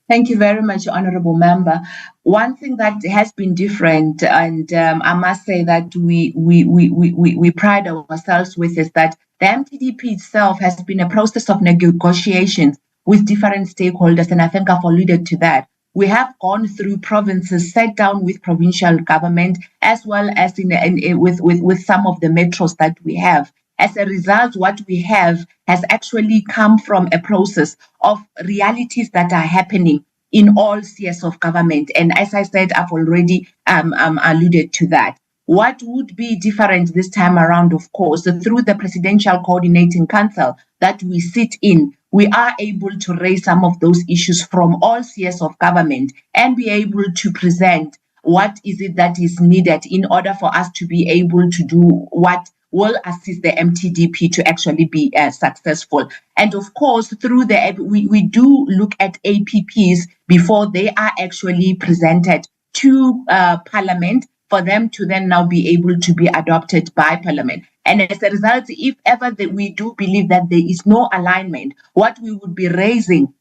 Thank you very much, Honourable Member. One thing that has been different, and I must say that we pride ourselves with, is that the MTDP itself has been a process of negotiations with different stakeholders, and I think I've alluded to that. We have gone through provinces, sat down with provincial government, as well as with some of the metros that we have. As a result, what we have has actually come from a process of realities that are happening in all spheres of government. And as I said, I've already alluded to that. What would be different this time around, of course, through the Presidential Coordinating Council that we sit in, we are able to raise some of those issues from all spheres of government and be able to present what is it that is needed in order for us to be able to do what will assist the MTDP to actually be successful. And of course, through we do look at APPs before they are actually presented to Parliament for them to then now be able to be adopted by Parliament. And as a result, if ever we do believe that there is no alignment, what we would be raising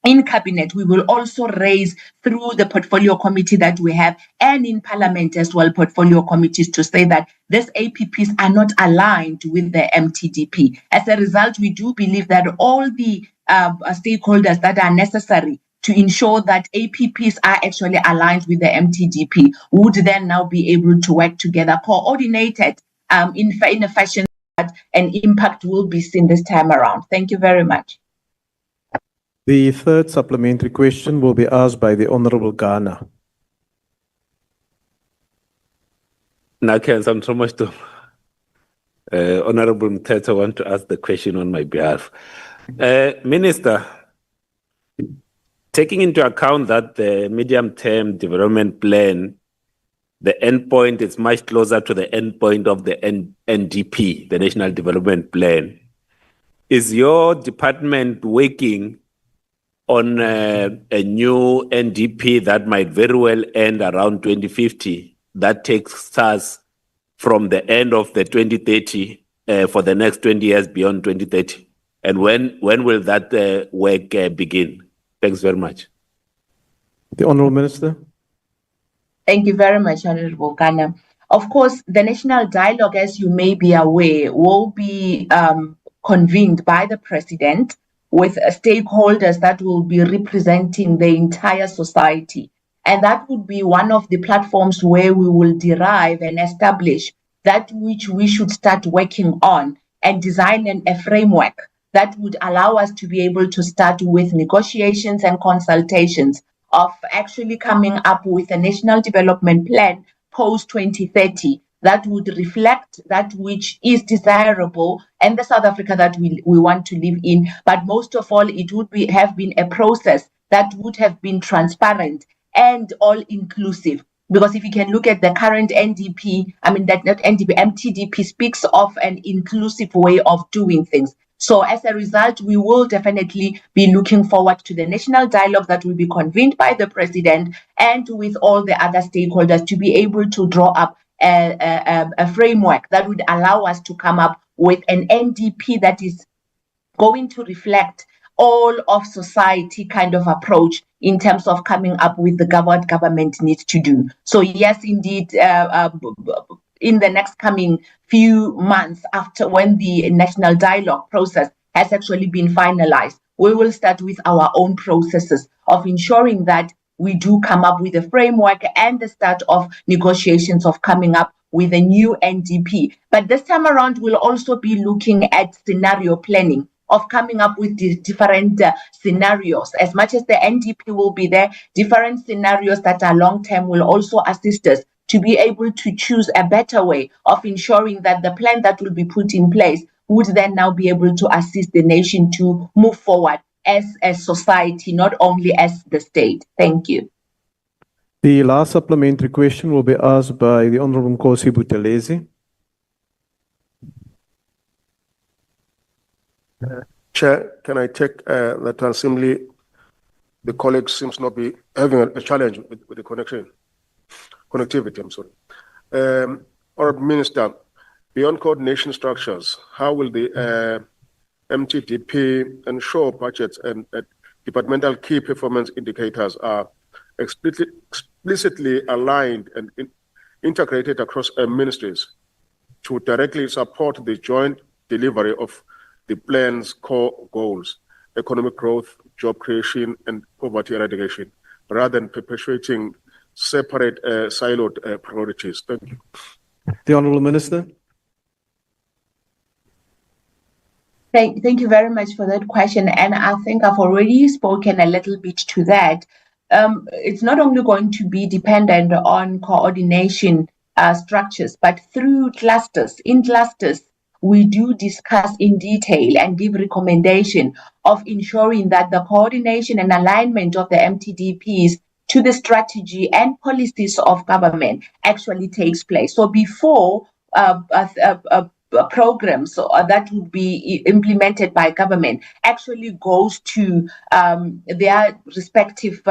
in Cabinet, we will also raise through the portfolio committee that we have, and in Parliament as well, portfolio committees, to say that these APPs are not aligned with the MTDP. As a result, we do believe that all the stakeholders that are necessary to ensure that APPs are actually aligned with the MTDP would then now be able to work together, coordinated in a fashion that an impact will be seen this time around. Thank you very much. The third supplementary question will be asked by the Honourable Ghana. I'm so much to Honourable Mthetho want to ask the question on my behalf. Minister, taking into account that the medium-term development plan, the endpoint is much closer to the endpoint of the NDP, the National Development Plan, is your department working on a new NDP that might very well end around 2050, that takes us from the end of the 2030 for the next 20 years beyond 2030? And when will that work begin? Thanks very much. The Honourable Minister. Thank you very much, Honorable Ghana. Of course, the national dialogue, as you may be aware, will be convened by the President with stakeholders that will be representing the entire society. And that would be one of the platforms where we will derive and establish that which we should start working on and design a framework that would allow us to be able to start with negotiations and consultations of actually coming up with a national development plan post 2030 that would reflect that which is desirable and the South Africa that we want to live in. But most of all, it would have been a process that would have been transparent and all inclusive. Because if you can look at the current NDP, I mean, that not NDP, MTDP speaks of an inclusive way of doing things. So as a result, we will definitely be looking forward to the national dialogue that will be convened by the President and with all the other stakeholders to be able to draw up a framework that would allow us to come up with an NDP that is going to reflect all of society kind of approach in terms of coming up with what government needs to do. So yes, indeed, in the next coming few months after when the national dialogue process has actually been finalized, we will start with our own processes of ensuring that we do come up with a framework and the start of negotiations of coming up with a new NDP. But this time around, we'll also be looking at scenario planning of coming up with these different scenarios. As much as the NDP will be there, different scenarios that are long-term will also assist us to be able to choose a better way of ensuring that the plan that will be put in place would then now be able to assist the nation to move forward as a society, not only as the state. Thank you. The last supplementary question will be asked by the Honourable Nkosi Buthelezi. Chair, can I take that assembly? The colleague seems not be having a challenge with the connectivity. I'm sorry. Honourable Minister, beyond coordination structures, how will the MTDP ensure budgets and departmental key performance indicators are explicitly aligned and integrated across ministries to directly support the joint delivery of the plan's core goals, economic growth, job creation, and poverty eradication, rather than perpetuating separate siloed priorities? Thank you. The Honourable Minister. Thank you very much for that question. And I think I've already spoken a little bit to that. It's not only going to be dependent on coordination structures, but through clusters. In clusters, we do discuss in detail and give recommendation of ensuring that the coordination and alignment of the MTDPs to the strategy and policies of government actually takes place. So before programs that would be implemented by government actually goes to their respective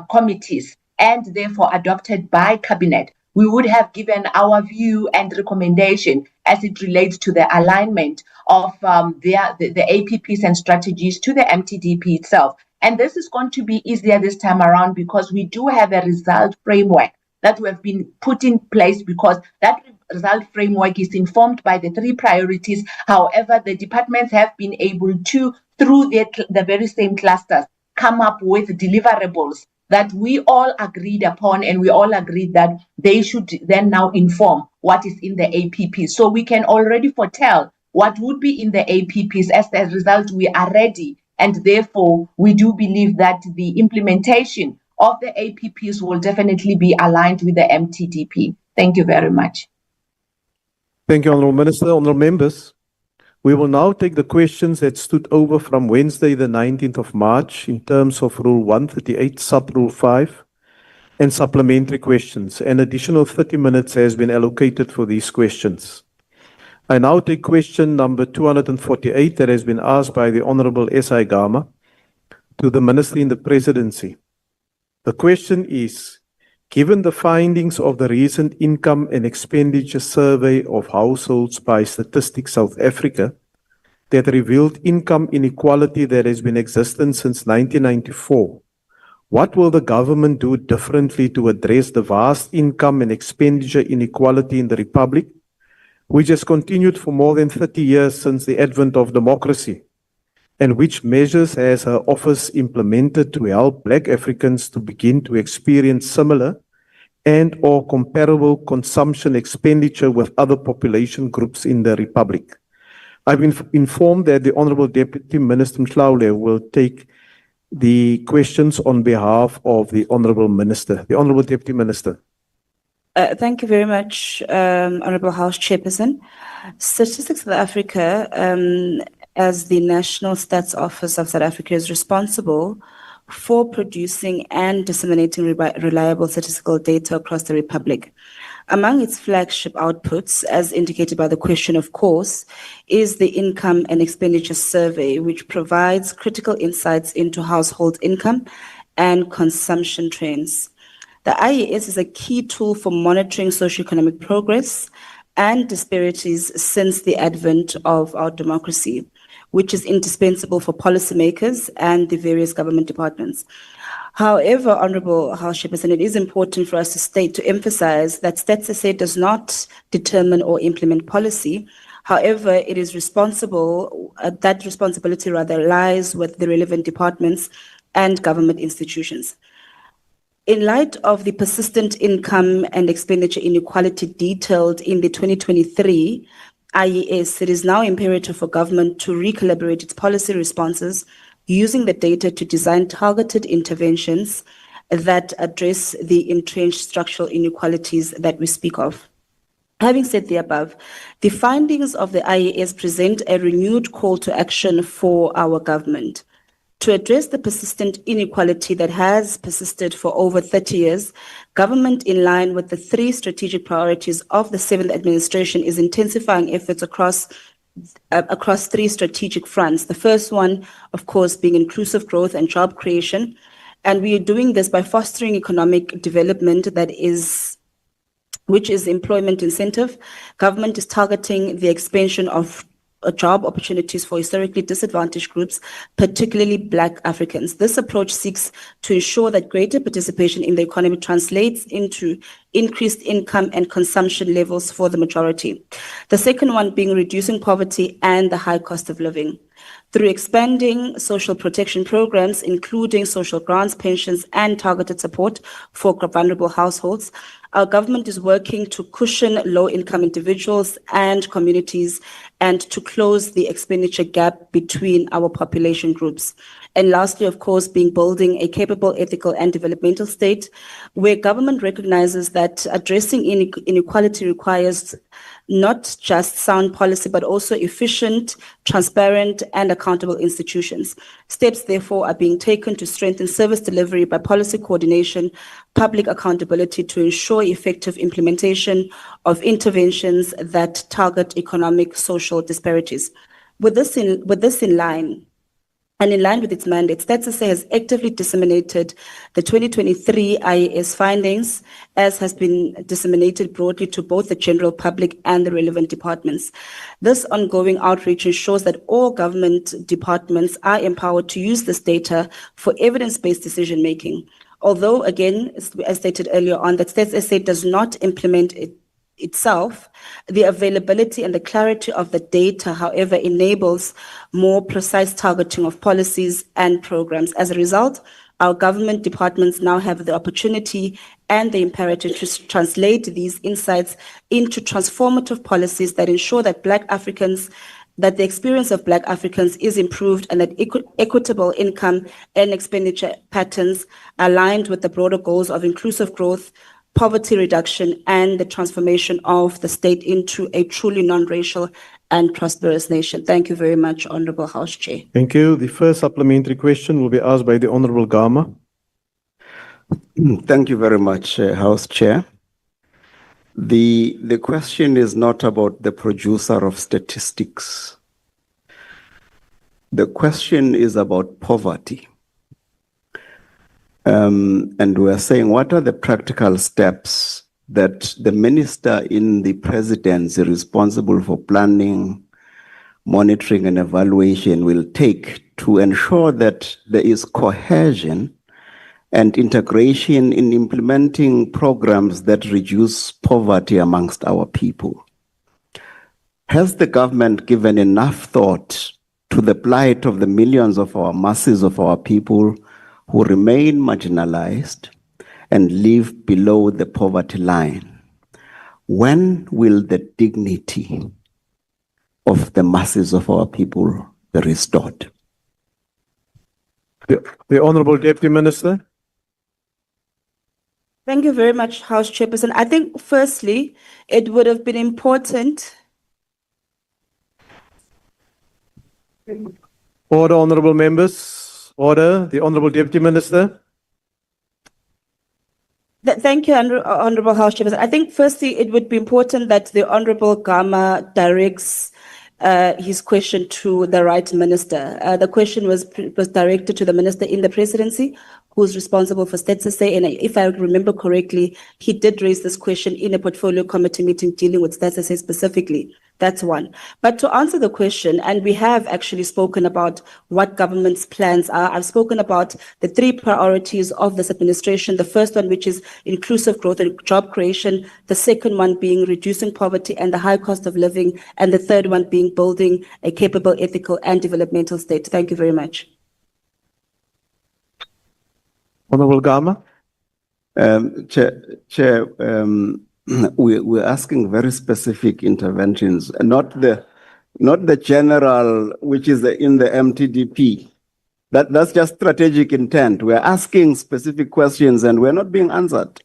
committees and therefore adopted by cabinet, we would have given our view and recommendation as it relates to the alignment of the APPs and strategies to the MTDP itself. And this is going to be easier this time around because we do have a result framework that we have been put in place, because that result framework is informed by the 3 priorities. However, the departments have been able to, through the very same clusters, come up with deliverables that we all agreed upon, and we all agreed that they should then now inform what is in the APP. So we can already foretell what would be in the APPs. As a result, we are ready, and therefore we do believe that the implementation of the APPs will definitely be aligned with the MTDP. Thank you very much. Thank you, Honourable Minister. Honourable members, we will now take the questions that stood over from Wednesday, the 19th of March, in terms of Rule 138, Sub-Rule 5, and supplementary questions. An additional 30 minutes has been allocated for these questions. I now take question number 248 that has been asked by the Honourable S.I. Gama to the Minister in the Presidency. The question is, given the findings of the recent income and expenditure survey of households by Statistics South Africa that revealed income inequality that has been existent since 1994, What will the government do differently to address the vast income and expenditure inequality in the Republic, which has continued for more than 30 years since the advent of democracy? And which measures has her office implemented to help Black Africans to begin to experience similar and or comparable consumption expenditure with other population groups in the Republic? I've been informed that the Honorable Deputy Minister Mhlaule will take the questions on behalf of the Honorable Minister. The Honorable Deputy Minister. Thank you very much, Honorable House Chairperson. Statistics South Africa, as the National Stats Office of South Africa, is responsible for producing and disseminating reliable statistical data across the Republic. Among its flagship outputs, as indicated by the question, of course, is the Income and Expenditure Survey, which provides critical insights into household income and consumption trends. The IES is a key tool for monitoring socioeconomic progress and disparities since the advent of our democracy, which is indispensable for policymakers and the various government departments. However, Honorable House Chairperson, it is important for us to emphasize that Stats SA does not determine or implement policy. However, it is responsible, that responsibility rather lies with the relevant departments and government institutions. In light of the persistent income and expenditure inequality detailed in the 2023 IES, it is now imperative for government to recalibrate its policy responses using the data to design targeted interventions that address the entrenched structural inequalities that we speak of. Having said the above, the findings of the IES present a renewed call to action for our government. To address the persistent inequality that has persisted for over 30 years, government, in line with the 3 strategic priorities of the 7th administration, is intensifying efforts across 3 strategic fronts. The first one, of course, being inclusive growth and job creation. And we are doing this by fostering economic development which is employment incentive. Government is targeting the expansion of job opportunities for historically disadvantaged groups, particularly Black Africans. This approach seeks to ensure that greater participation in the economy translates into increased income and consumption levels for the majority. The second one being reducing poverty and the high cost of living. Through expanding social protection programs, including social grants, pensions, and targeted support for vulnerable households, our government is working to cushion low-income individuals and communities and to close the expenditure gap between our population groups. And lastly, of course, building a capable, ethical, and developmental state where government recognizes that addressing inequality requires not just sound policy, but also efficient, transparent, and accountable institutions. Steps, therefore, are being taken to strengthen service delivery by policy coordination, public accountability to ensure effective implementation of interventions that target economic, social disparities. With this in line, and in line with its mandate, Stats SA has actively disseminated the 2023 IES findings, as has been disseminated broadly to both the general public and the relevant departments. This ongoing outreach ensures that all government departments are empowered to use this data for evidence-based decision-making. Although, again, as stated earlier on, that Stats SA does not implement it itself, the availability and the clarity of the data, however, enables more precise targeting of policies and programs. As a result, our government departments now have the opportunity and the imperative to translate these insights into transformative policies that ensure that the experience of Black Africans is improved and that equitable income and expenditure patterns aligned with the broader goals of inclusive growth, poverty reduction, and the transformation of the state into a truly non-racial and prosperous nation. Thank you very much, Honorable House Chair. Thank you. The first supplementary question will be asked by the Honorable Gama. Thank you very much, House Chair. The question is not about the producer of statistics. The question is about poverty. And we're saying, what are the practical steps that the minister in the presidency responsible for planning, monitoring, and evaluation will take to ensure that there is cohesion and integration in implementing programs that reduce poverty amongst our people. Has the government given enough thought to the plight of the millions of our masses of our people who remain marginalized and live below the poverty line? When will the dignity of the masses of our people be restored? The Honorable Deputy Minister. Thank you very much, House Chairperson. I think firstly, it would have been important. Order, honorable members. Order. The Honorable Deputy Minister. Thank you, Honorable House Chairperson. I think firstly, it would be important that the Honorable Gama directs his question to the right minister. The question was directed to the minister in the presidency, who's responsible for Stats SA. And if I remember correctly, he did raise this question in a portfolio committee meeting dealing with Stats SA specifically. That's one. But to answer the question, and we have actually spoken about what government's plans are. I've spoken about the three priorities of this administration. The first one, which is inclusive growth and job creation. The second one being reducing poverty and the high cost of living. And the third one being building a capable, ethical, and developmental state. Thank you very much. Honorable Gama. Chair, we're asking very specific interventions, and not the general, which is in the MTDP. That's just strategic intent. We're asking specific questions, and we're not being answered.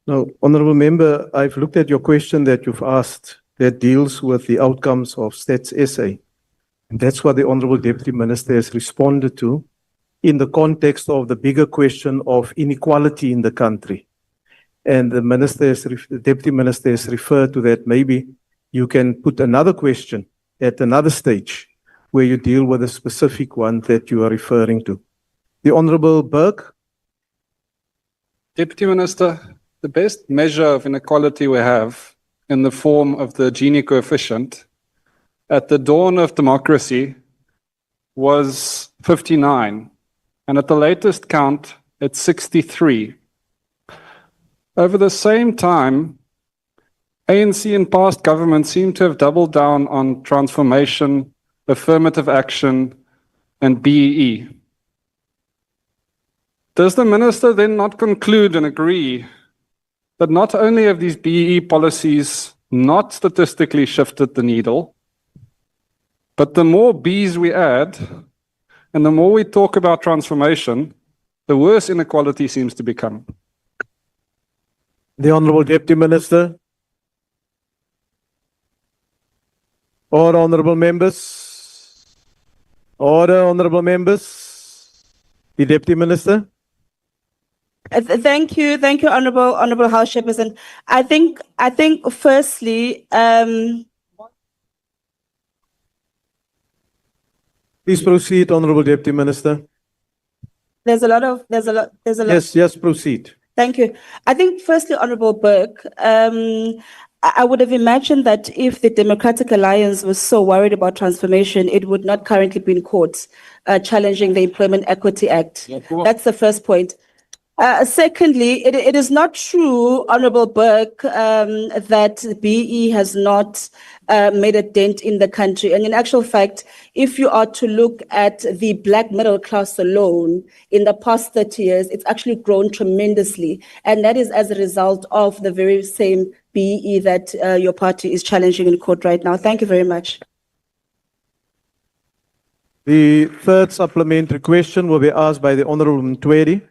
No, honorable member, I've looked at your question that you've asked that deals with the outcomes of Stats SA, and that's what the Honorable Deputy Minister has responded to in the context of the bigger question of inequality in the country. And the Deputy Minister has referred to that. Maybe you can put another question at another stage where you deal with a specific one that you are referring to. The Honorable Burke. Deputy Minister, the best measure of inequality we have in the form of the Gini coefficient at the dawn of democracy was 59. And at the latest count, it's 63. Over the same time, ANC and past governments seem to have doubled down on transformation, affirmative action, and BEE. Does the minister then not conclude and agree that not only have these BEE policies not statistically shifted the needle, but the more B's we add, and the more we talk about transformation, the worse inequality seems to become? The Honorable Deputy Minister. Order, honorable members. Order, honorable members. The Deputy Minister. Thank you, Honorable House Chairperson. I think firstly, Please proceed, Honorable Deputy Minister. there's a lot. Yes, proceed. Thank you. I think firstly, Honorable Burke, I would have imagined that if the Democratic Alliance was so worried about transformation, it would not currently be in court challenging the Employment Equity Act. That's the first point. Secondly, it is not true, Honorable Burke, that BE has not made a dent in the country. And in actual fact, if you are to look at the black middle class alone, in the past 30 years, it's actually grown tremendously. And that is as a result of the very same BE that your party is challenging in court right now. Thank you very much. The third supplementary question will be asked by the Honorable NYDA.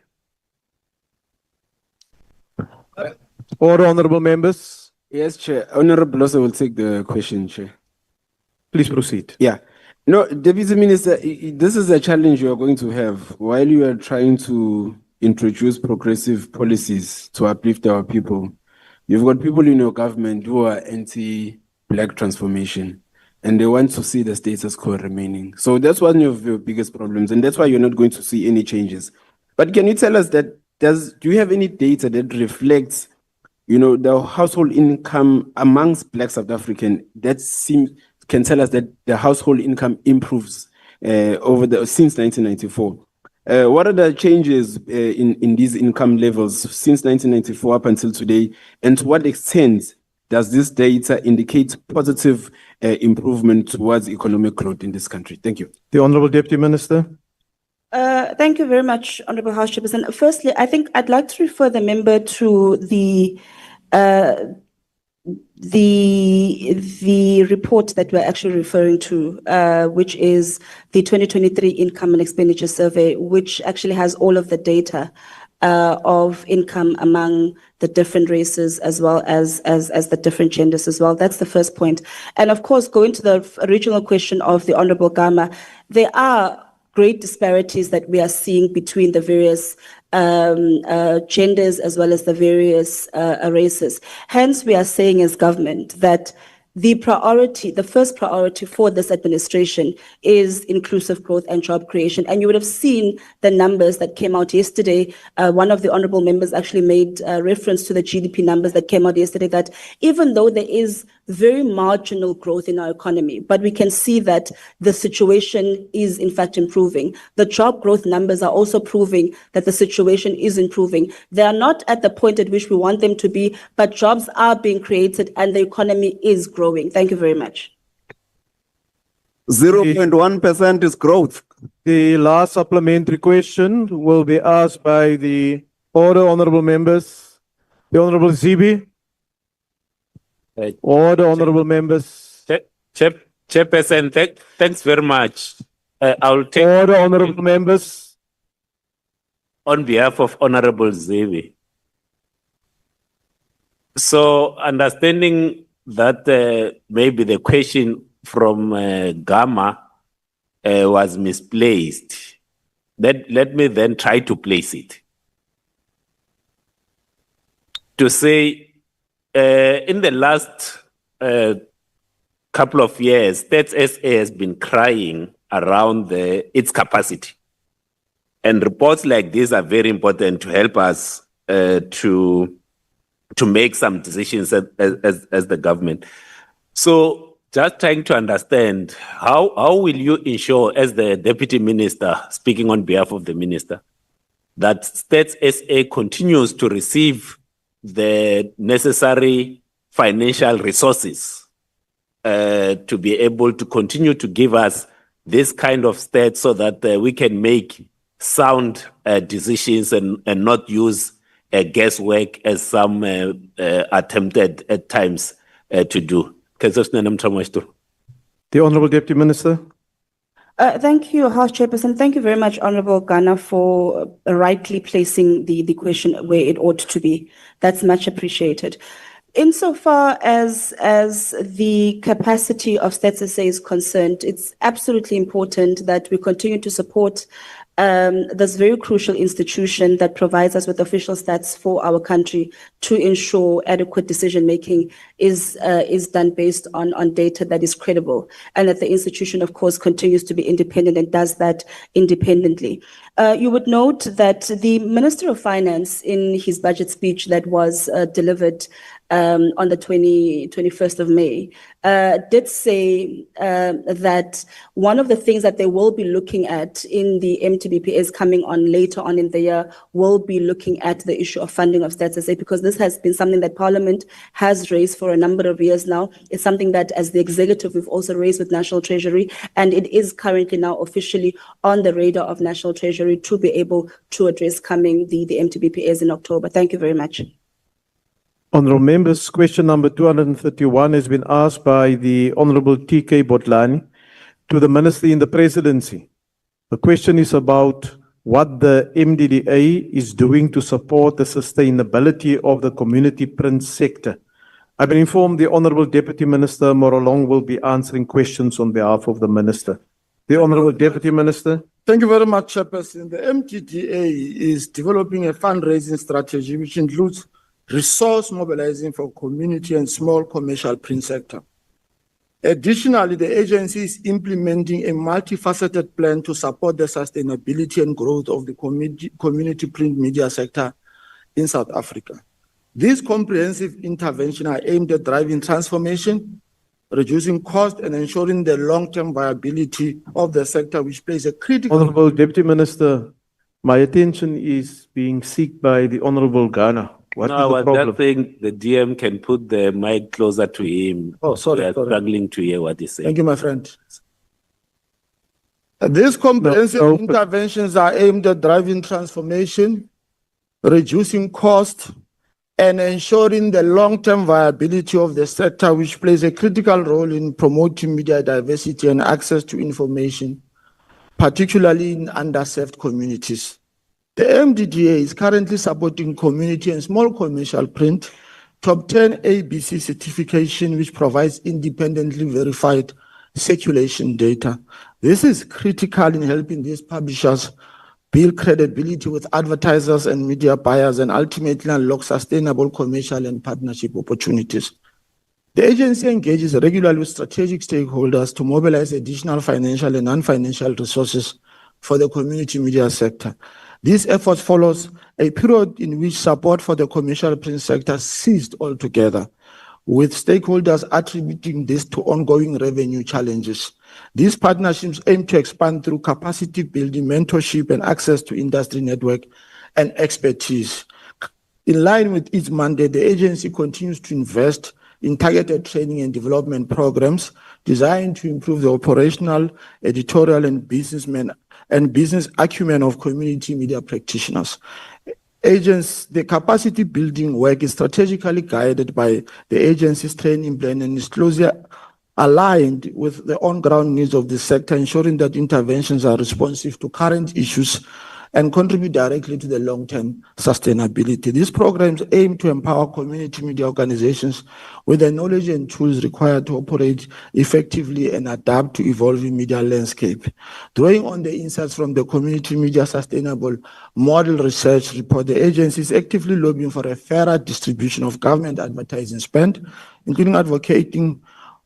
Order, honorable members. Yes, Chair. Honorable also will take the question, Chair. Please proceed. Yeah. No, Deputy Minister, this is a challenge you are going to have while you are trying to introduce progressive policies to uplift our people. You've got people in your government who are anti-black transformation, and they want to see the status quo remaining. So that's one of your biggest problems, and that's why you're not going to see any changes. But can you tell us that, do you have any data that reflects, the household income amongst Black South African can tell us that the household income improves since 1994? What are the changes in these income levels since 1994 up until today? And to what extent does this data indicate positive improvement towards economic growth in this country? Thank you. The Honorable Deputy Minister. Thank you very much, Honorable House Chairperson. Firstly, I think I'd like to refer the member to the report that we're actually referring to, which is the 2023 Income and Expenditure Survey, which actually has all of the data of income among the different races as well as the different genders as well. That's the first point. And of course, going to the original question of the Honorable Gama, there are great disparities that we are seeing between the various genders as well as the various races. Hence, we are saying as government that the first priority for this administration is inclusive growth and job creation. And you would have seen the numbers that came out yesterday. One of the honorable members actually made reference to the GDP numbers that came out yesterday, that even though there is very marginal growth in our economy, but we can see that the situation is in fact improving. The job growth numbers are also proving that the situation is improving. They are not at the point at which we want them to be, but jobs are being created and the economy is growing. Thank you very much. 0.1% is growth. The last supplementary question will be asked by the order honorable members. The Honorable Zibi. Order honorable members. Chairperson, thanks very much. I'll take order honorable members. On behalf of Honorable Zibi. So understanding that maybe the question from Gama was misplaced, let me then try to place it. To say, in the last couple of years, Stats SA has been crying around its capacity. And reports like this are very important to help us to make some decisions as the government. So just trying to understand, how will you ensure, as the Deputy Minister, speaking on behalf of the Minister, that Stats SA continues to receive the necessary financial resources to be able to continue to give us this kind of stats so that we can make sound decisions and not use guesswork as some attempted at times to do. The Honorable Deputy Minister. Thank you, House Chairperson. Thank you very much, Honorable Ghana, for rightly placing the question where it ought to be. That's much appreciated. Insofar as the capacity of Stats SA is concerned, it's absolutely important that we continue to support this very crucial institution that provides us with official stats for our country to ensure adequate decision-making is done based on data that is credible, and that the institution, of course, continues to be independent and does that independently. You would note that the Minister of Finance, in his budget speech that was delivered on the 21st of May, did say that one of the things that they will be looking at in the MTBPs coming on later on in the year will be looking at the issue of funding of Stats SA, because this has been something that Parliament has raised for a number of years now. It's something that as the executive we've also raised with National Treasury, and it is currently now officially on the radar of National Treasury to be able to address coming the MTBPs in October. Thank you very much. Honourable members, question number 231 has been asked by the Honourable TK Botlani to the Minister in the Presidency. The question is about what the MDDA is doing to support the sustainability of the community print sector. I've been informed the Honourable Deputy Minister Morolong will be answering questions on behalf of the Minister. The Honourable Deputy Minister. Thank you very much, Chairperson. The MDDA is developing a fundraising strategy which includes resource mobilizing for community and small commercial print sector. Additionally, the agency is implementing a multifaceted plan to support the sustainability and growth of the community print media sector in South Africa. These comprehensive interventions are aimed at driving transformation, reducing cost, and ensuring the long-term viability of the sector, which plays a critical... Honourable Deputy Minister, My attention is being sought by the Honorable Ghana. What is No, the I was problem? just saying the DM can put the mic closer to him. Oh, sorry, We are sorry. struggling to hear what he's saying. Thank you, my friend. These comprehensive interventions are aimed at driving transformation, reducing cost, and ensuring the long-term viability of the sector, which plays a critical role in promoting media diversity and access to information, particularly in underserved communities. The MDDA is currently supporting community and small commercial print to obtain ABC certification, which provides independently verified circulation data. This is critical in helping these publishers build credibility with advertisers and media buyers and ultimately unlock sustainable commercial and partnership opportunities. The agency engages regularly with strategic stakeholders to mobilize additional financial and non-financial resources for the community media sector. This effort follows a period in which support for the commercial print sector ceased altogether, with stakeholders attributing this to ongoing revenue challenges. These partnerships aim to expand through capacity building, mentorship, and access to industry network and expertise. In line with its mandate, the agency continues to invest in targeted training and development programs designed to improve the operational, editorial, and business acumen of community media practitioners. The capacity building work is strategically guided by the agency's training plan and is closely aligned with the on-ground needs of the sector, ensuring that interventions are responsive to current issues and contribute directly to the long-term sustainability. These programs aim to empower community media organizations with the knowledge and tools required to operate effectively and adapt to evolving media landscape. Drawing on the insights from the Community Media Sustainable Model Research Report, the agency is actively lobbying for a fairer distribution of government advertising spend, including advocating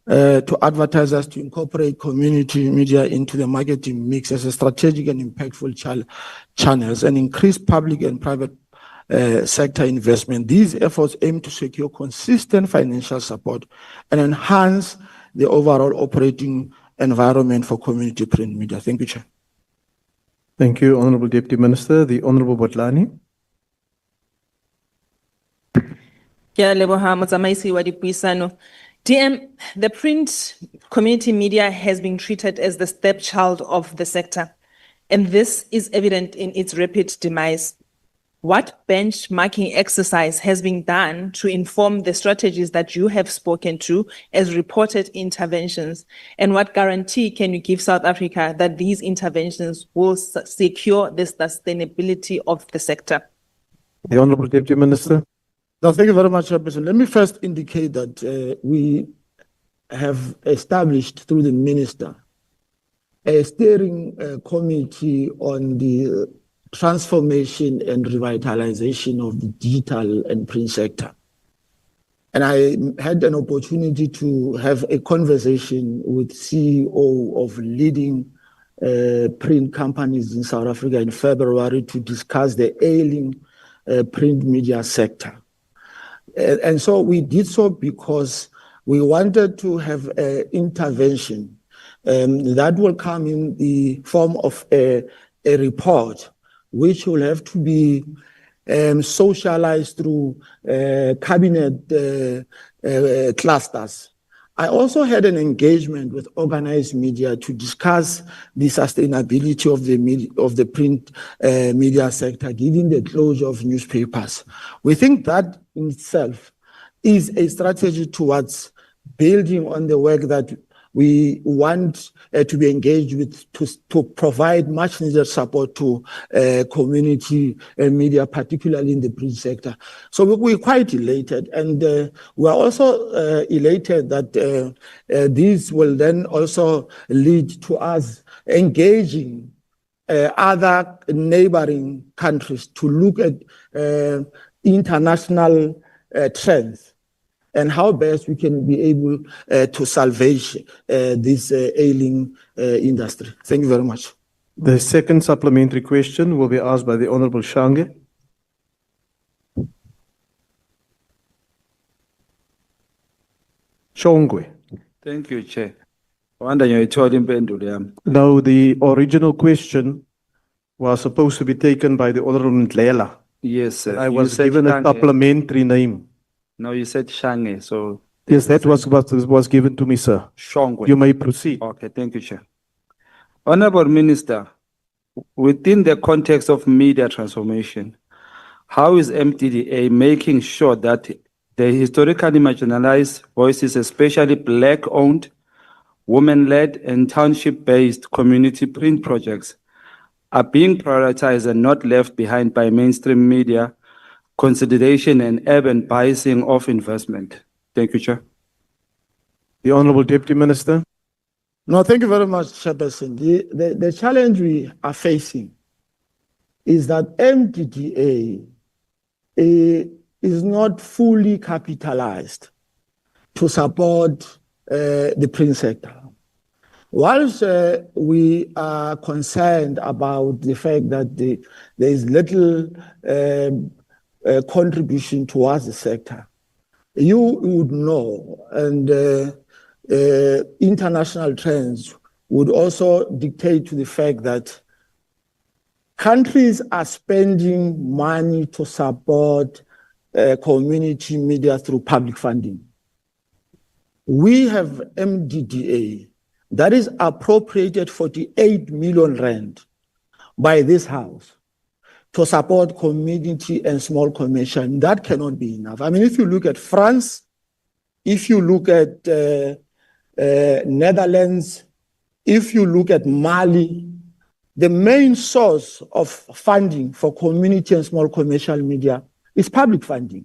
to advertisers to incorporate community media into the marketing mix as a strategic and impactful channels and increase public and private sector investment. These efforts aim to secure consistent financial support and enhance the overall operating environment for community print media. Thank you, Chair. Thank you, Honorable Deputy Minister. The Honorable Botlani. DM, the print community media has been treated as the stepchild of the sector, and this is evident in its rapid demise. What benchmarking exercise has been done to inform the strategies that you have spoken to as reported interventions? And what guarantee can you give South Africa that these interventions will secure the sustainability of the sector? The Honorable Deputy Minister. No, thank you very much, Chairperson. Let me first indicate that we have established through the Minister a steering committee on the transformation and revitalization of the digital and print sector. And I had an opportunity to have a conversation with CEO of leading print companies in South Africa in February to discuss the ailing print media sector. And so we did so because we wanted to have an intervention that will come in the form of a report, which will have to be socialized through cabinet clusters. I also had an engagement with organized media to discuss the sustainability of the print media sector, given the closure of newspapers. We think that in itself is a strategy towards building on the work that we want to be engaged with to provide much needed support to community media, particularly in the print sector. So we're quite elated, and we're also elated that this will then also lead to us engaging other neighboring countries to look at international trends and how best we can be able to salvage this ailing industry. Thank you very much. The second supplementary question will be asked by the Honorable Shange. Shongwe. Thank you, Chair. I wonder you told him. Now, the original question was supposed to be taken by the Honorable Ndlela. Yes, sir. I You was said given a Shange. supplementary name. No, you said Shange, so. Yes, that was what was given to me, sir. Shongwe. You may proceed. Okay, thank you, Chair. Honorable Minister, within the context of media transformation, how is MTDA making sure that the historically marginalized voices, especially Black-owned, women-led, and township-based community print projects, are being prioritized and not left behind by mainstream media consolidation and urban biasing of investment? Thank you, Chair. The Honorable Deputy Minister. No, thank you very much, Chairperson. The challenge we are facing is that MTDA is not fully capitalized to support the print sector. Whilst we are concerned about the fact that there is little contribution towards the sector, you would know, and international trends would also dictate to the fact that countries are spending money to support community media through public funding. We have MDDA that is appropriated 48 million rand by this House to support community and small commercial. That cannot be enough. I mean, if you look at France, if you look at Netherlands, if you look at Mali, the main source of funding for community and small commercial media is public funding.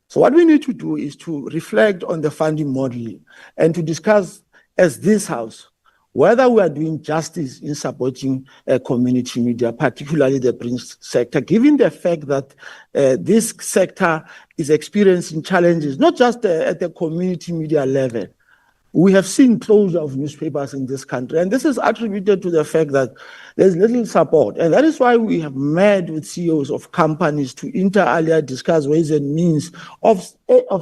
So what we need to do is to reflect on the funding model and to discuss as this House whether we are doing justice in supporting community media, particularly the print sector, given the fact that this sector is experiencing challenges, not just at the community media level. We have seen closure of newspapers in this country, and this is attributed to the fact that there's little support. And that is why we have met with CEOs of companies to inter alia discuss ways and means of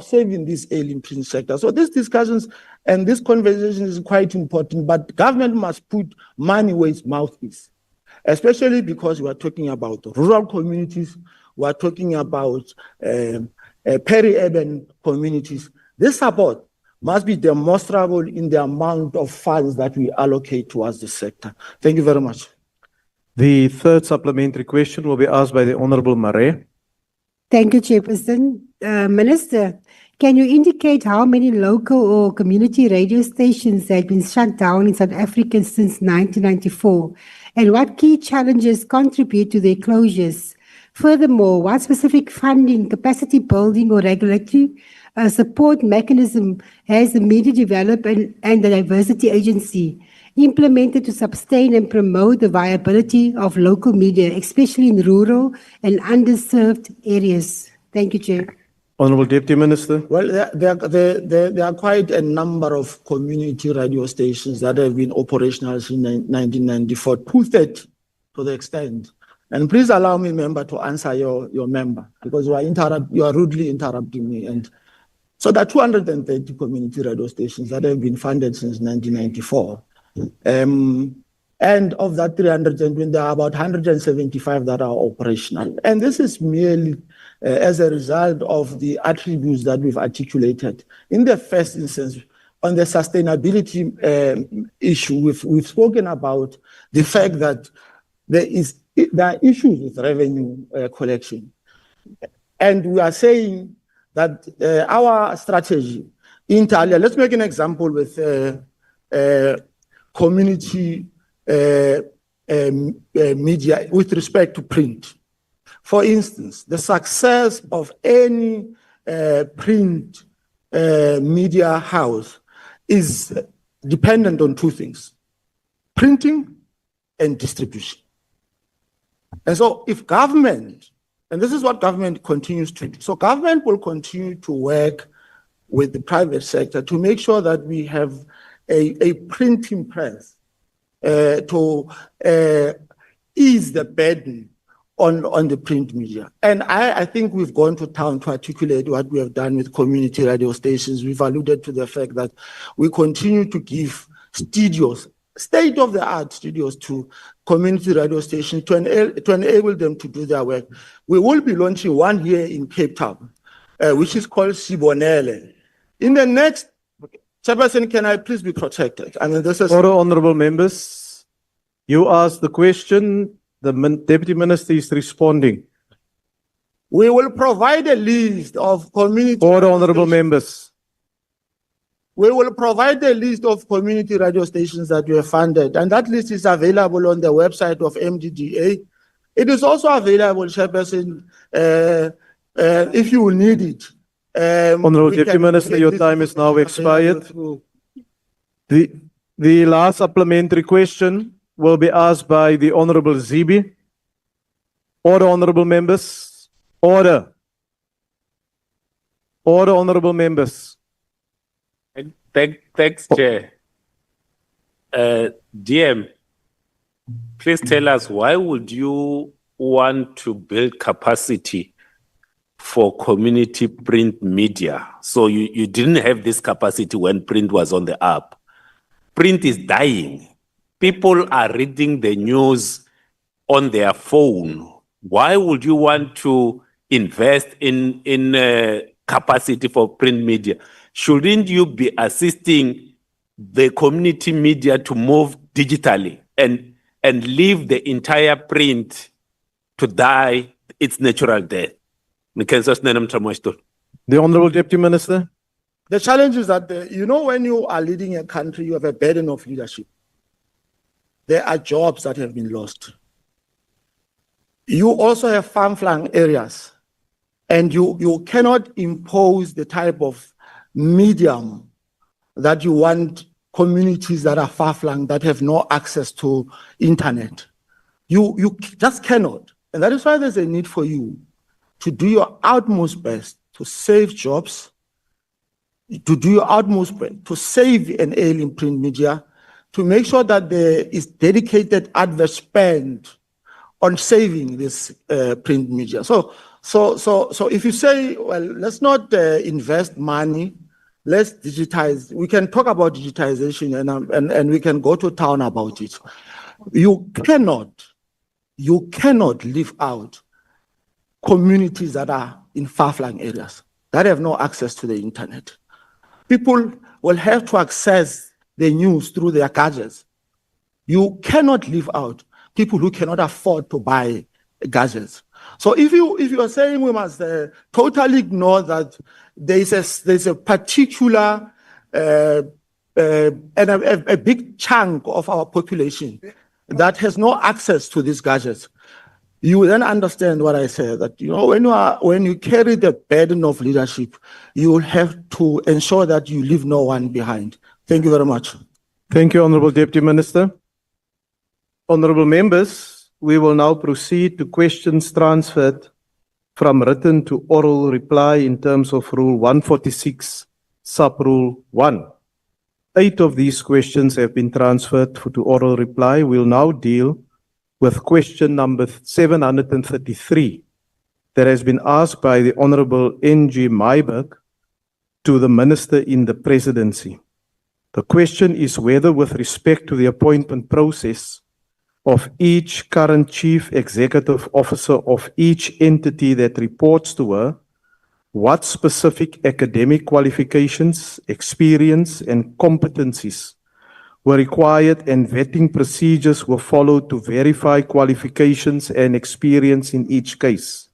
saving this ailing print sector. So these discussions and this conversation is quite important, but government must put money where its mouth is, especially because we are talking about rural communities, we are talking about peri-urban communities. This support must be demonstrable in the amount of funds that we allocate towards the sector. Thank you very much. The third supplementary question will be asked by the Honorable Marais. Thank you, Chairperson. Minister, can you indicate how many local or community radio stations have been shut down in South Africa since 1994, and what key challenges contribute to their closures? Furthermore, what specific funding, capacity building, or regulatory support mechanism has the Media Development and the Diversity Agency implemented to sustain and promote the viability of local media, especially in rural and underserved areas? Thank you, Chair. Honorable Deputy Minister. Well, there are quite a number of community radio stations that have been operational since 1994, 230 to the extent. And please allow me, member, to answer your member, because you are rudely interrupting me. And so there are 230 community radio stations that have been funded since 1994. And of that 320, there are about 175 that are operational. And this is merely as a result of the attributes that we've articulated. In the first instance, on the sustainability issue, we've spoken about the fact that there are issues with revenue collection. And we are saying that our strategy, let's make an example with community media with respect to print. For instance, the success of any print media house is dependent on two things: printing and distribution. And so if government, and this is what government continues to do, so government will continue to work with the private sector to make sure that we have a printing press to ease the burden on the print media. And I think we've gone to town to articulate what we have done with community radio stations. We've alluded to the fact that we continue to give studios state-of-the-art studios to community radio stations to enable them to do their work. We will be launching one here in Cape Town, which is called Sibonele. In the next, Chairperson, can I please be protected? I mean, this is... Order, honorable members. You asked the question, the Deputy Minister is responding. We will provide a list of community... Order, honorable members. We will provide a list of community radio stations that we have funded, and that list is available on the website of MDDA. It is also available, Chairperson, if you will need it. Honorable Deputy Minister, your time is now expired. The last supplementary question will be asked by the Honorable Zibi. Order, honorable members. Order. Order, honorable members. Thanks, Chair. DM, please tell us, why would you want to build capacity for community print media? So you didn't have this capacity when print was on the up. Print is dying. People are reading the news on their phone. Why would you want to invest in capacity for print media? Shouldn't you be assisting the community media to move digitally and leave the entire print to die its natural death? The Honorable Deputy Minister. The challenge is that, when you are leading a country, you have a burden of leadership. There are jobs that have been lost. You also have far-flung areas, and you cannot impose the type of medium that you want communities that are far-flung, that have no access to internet. You just cannot. And that is why there's a need for you to do your utmost best to save jobs, to do your utmost best to save an ailing print media, to make sure that there is dedicated advert spend on saving this print media. So if you say, well, let's not invest money, let's digitize. We can talk about digitization and we can go to town about it. You cannot leave out communities that are in far-flung areas that have no access to the internet. People will have to access the news through their gadgets. You cannot leave out people who cannot afford to buy gadgets. So if you are saying we must totally ignore that there's a particular and a big chunk of our population that has no access to these gadgets, you will then understand what I said, that when you carry the burden of leadership, you will have to ensure that you leave no one behind. Thank you very much. Thank you, Honorable Deputy Minister. Honorable members, we will now proceed to questions transferred from written to oral reply in terms of Rule 146, Sub-Rule 1. 8 of these questions have been transferred to oral reply. We'll now deal with question number 733 that has been asked by the Honorable N.G. Myburg to the Minister in the Presidency. The question is whether, with respect to the appointment process of each current Chief Executive Officer of each entity that reports to her, what specific academic qualifications, experience, and competencies were required and vetting procedures were followed to verify qualifications and experience in each case.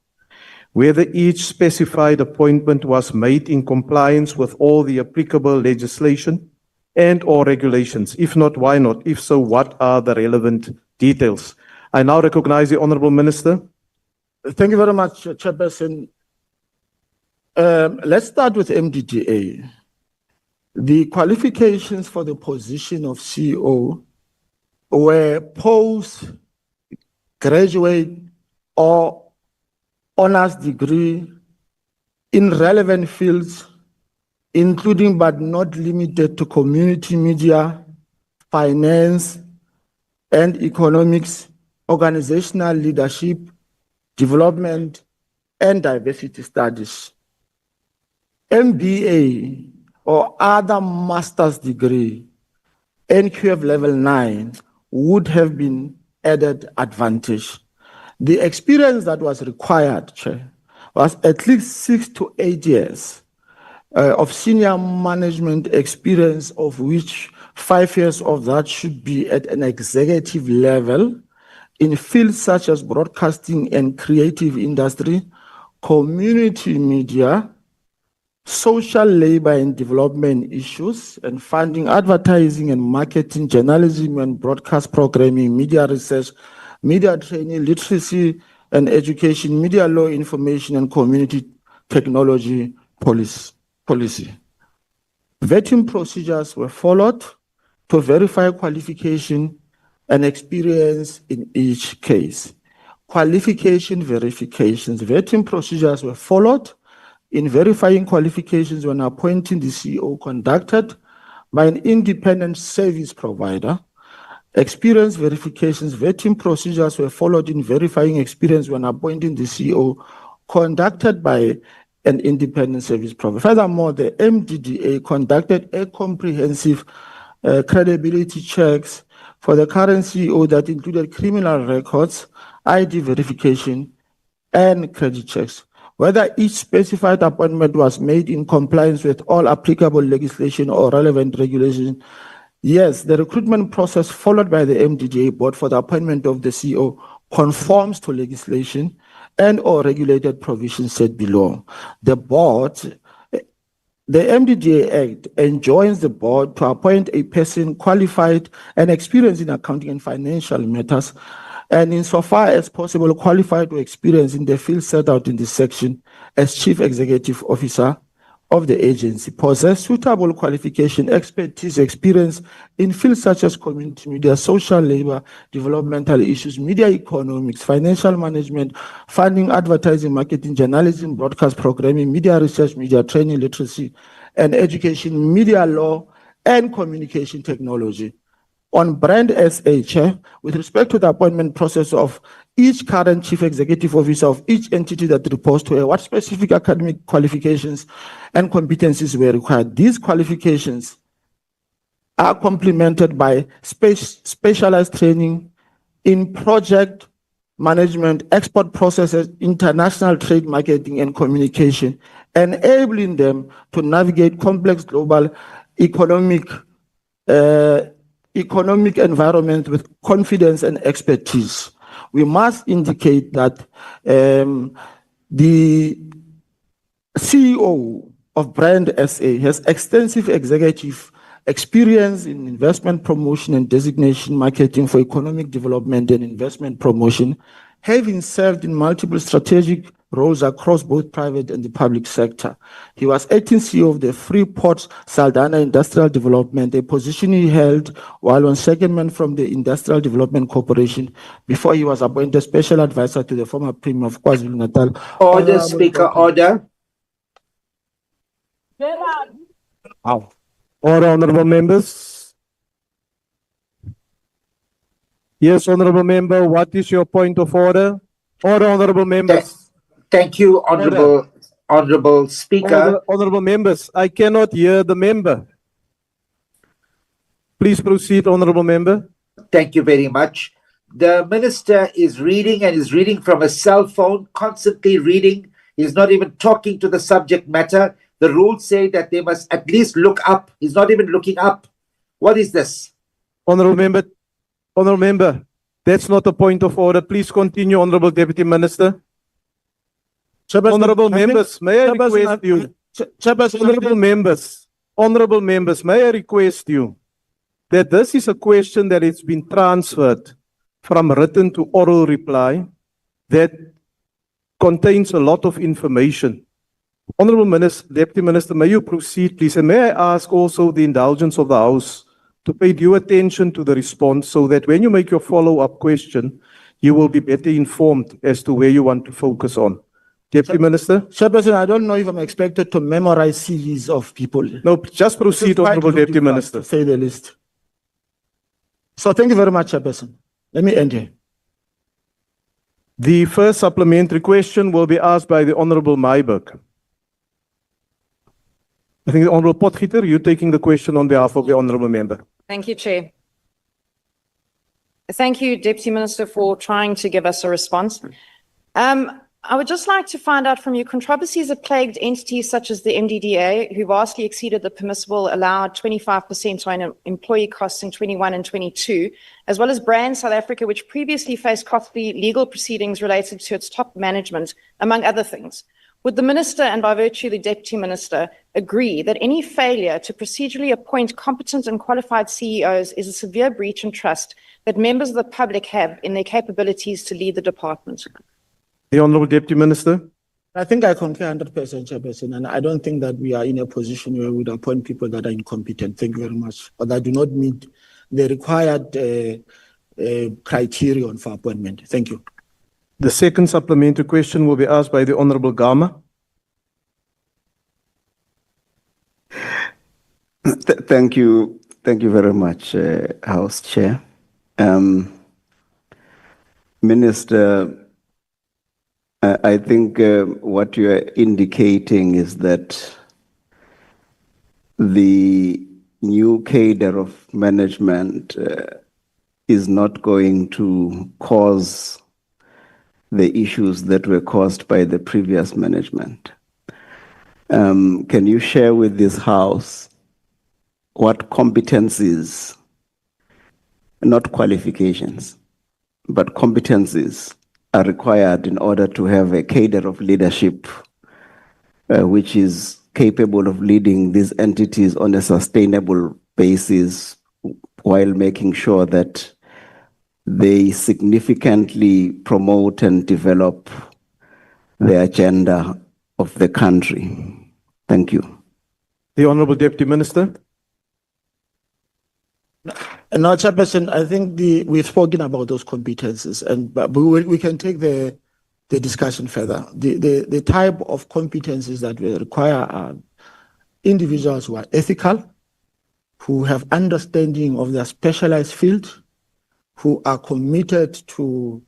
Whether each specified appointment was made in compliance with all the applicable legislation and/or regulations. If not, why not? If so, what are the relevant details? I now recognize the Honorable Minister. Thank you very much, Chairperson. Let's start with MDDA. The qualifications for the position of CEO were postgraduate or honors degree in relevant fields, including but not limited to community media, finance and economics, organizational leadership, development, and diversity studies. MBA or other master's degree NQF level 9 would have been added advantage. The experience that was required, Chair, was at least 6 to 8 years of senior management experience, of which 5 years of that should be at an executive level in fields such as broadcasting and creative industry, community media, social labor and development issues, and funding, advertising and marketing, journalism and broadcast programming, media research, media training, literacy and education, media law, information and community technology policy. Vetting procedures were followed to verify qualification and experience in each case. Qualification verifications. Vetting procedures were followed in verifying qualifications when appointing the CEO, conducted by an independent service provider. Experience verifications. Vetting procedures were followed in verifying experience when appointing the CEO, conducted by an independent service provider. Furthermore, the MDDA conducted a comprehensive credibility checks for the current CEO that included criminal records, ID verification, and credit checks. Whether each specified appointment was made in compliance with all applicable legislation or relevant regulation. Yes, the recruitment process followed by the MDDA board for the appointment of the CEO conforms to legislation and or regulated provisions set below. The MDDA Act enjoins the board to appoint a person qualified and experienced in accounting and financial matters, and insofar as possible qualified or experienced in the field set out in this section as Chief Executive Officer of the agency, possess suitable qualification, expertise, experience in fields such as community media, social labor, developmental issues, media economics, financial management, funding, advertising, marketing, journalism, broadcast programming, media research, media training, literacy and education, media law, and communication technology. On Brand SA, Chair, with respect to the appointment process of each current Chief Executive Officer of each entity that reports to her, what specific academic qualifications and competencies were required? These qualifications are complemented by specialized training in project management, export processes, international trade marketing and communication, enabling them to navigate complex global economic environment with confidence and expertise. We must indicate that the CEO of Brand SA has extensive executive experience in investment promotion and designation marketing for economic development and investment promotion, having served in multiple strategic roles across both private and the public sector. He was acting CEO of the Freeport Saldanha Industrial Development, a position he held while on secondment from the Industrial Development Corporation before he was appointed special advisor to the former Premier of KwaZulu-Natal. Order, Speaker, order. Wow. Order, honorable members. Yes, honorable member, what is your point of order? Order, honorable members. Thank you, Honorable Speaker. Honorable members, I cannot hear the member. Please proceed, honorable member. Thank you very much. The minister is reading and is reading from a cell phone, constantly reading. He's not even talking to the subject matter. The rules say that they must at least look up. He's not even looking up. What is this? Honorable member, that's not a point of order. Please continue, Honorable Deputy Minister. Honorable members, may I request you? Honorable members, may I request you that this is a question that has been transferred from written to oral reply that contains a lot of information. Honorable Minister, Deputy Minister, may you proceed, please? And may I ask also the indulgence of the House to pay due attention to the response so that when you make your follow-up question, you will be better informed as to where you want to focus on. Deputy Minister? Chairperson, I don't know if I'm expected to memorize CVs of people. No, just proceed, Honorable Deputy Minister. To say the least. So thank you very much, Chairperson. Let me end here. The first supplementary question will be asked by the Honorable Meiberg. I think the Honorable Potgieter, you're taking the question on behalf of the Honorable Member. Thank you, Chair. Thank you, Deputy Minister, for trying to give us a response. I would just like to find out from you, controversies have plagued entities such as the NYDA, who vastly exceeded the permissible allowed 25% on employee costs in 21 and 22, as well as Brand South Africa, which previously faced costly legal proceedings related to its top management, among other things. Would the Minister, and by virtue the Deputy Minister, agree that any failure to procedurally appoint competent and qualified CEOs is a severe breach in trust that members of the public have in their capabilities to lead the department? The Honourable Deputy Minister. I think I concur 100%, Chairperson, and I don't think that we are in a position where we would appoint people that are incompetent. Thank you very much. But that do not meet the required criterion for appointment. Thank you. The second supplementary question will be asked by the Honourable Gama. Thank you. Thank you very much, House Chair. Minister, I think what you are indicating is that the new cadre of management is not going to cause the issues that were caused by the previous management. Can you share with this House what competencies, not qualifications, but competencies are required in order to have a cadre of leadership which is capable of leading these entities on a sustainable basis while making sure that they significantly promote and develop the agenda of the country? Thank you. The Honourable Deputy Minister. No, Chairperson, I think we've spoken about those competences, but we can take the discussion further. The type of competencies that we require are individuals who are ethical, who have understanding of their specialized field, who are committed to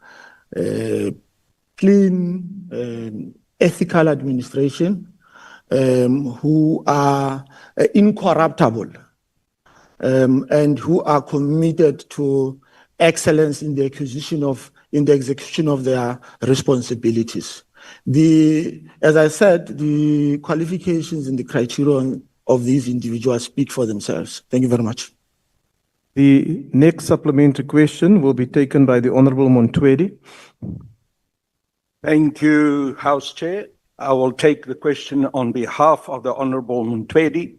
clean, ethical administration, who are incorruptible, and who are committed to excellence in the execution of their responsibilities. As I said, the qualifications and the criterion of these individuals speak for themselves. Thank you very much. The next supplementary question will be taken by the Honourable Montwedi. Thank you, House Chair. I will take the question on behalf of the Honourable Montwedi.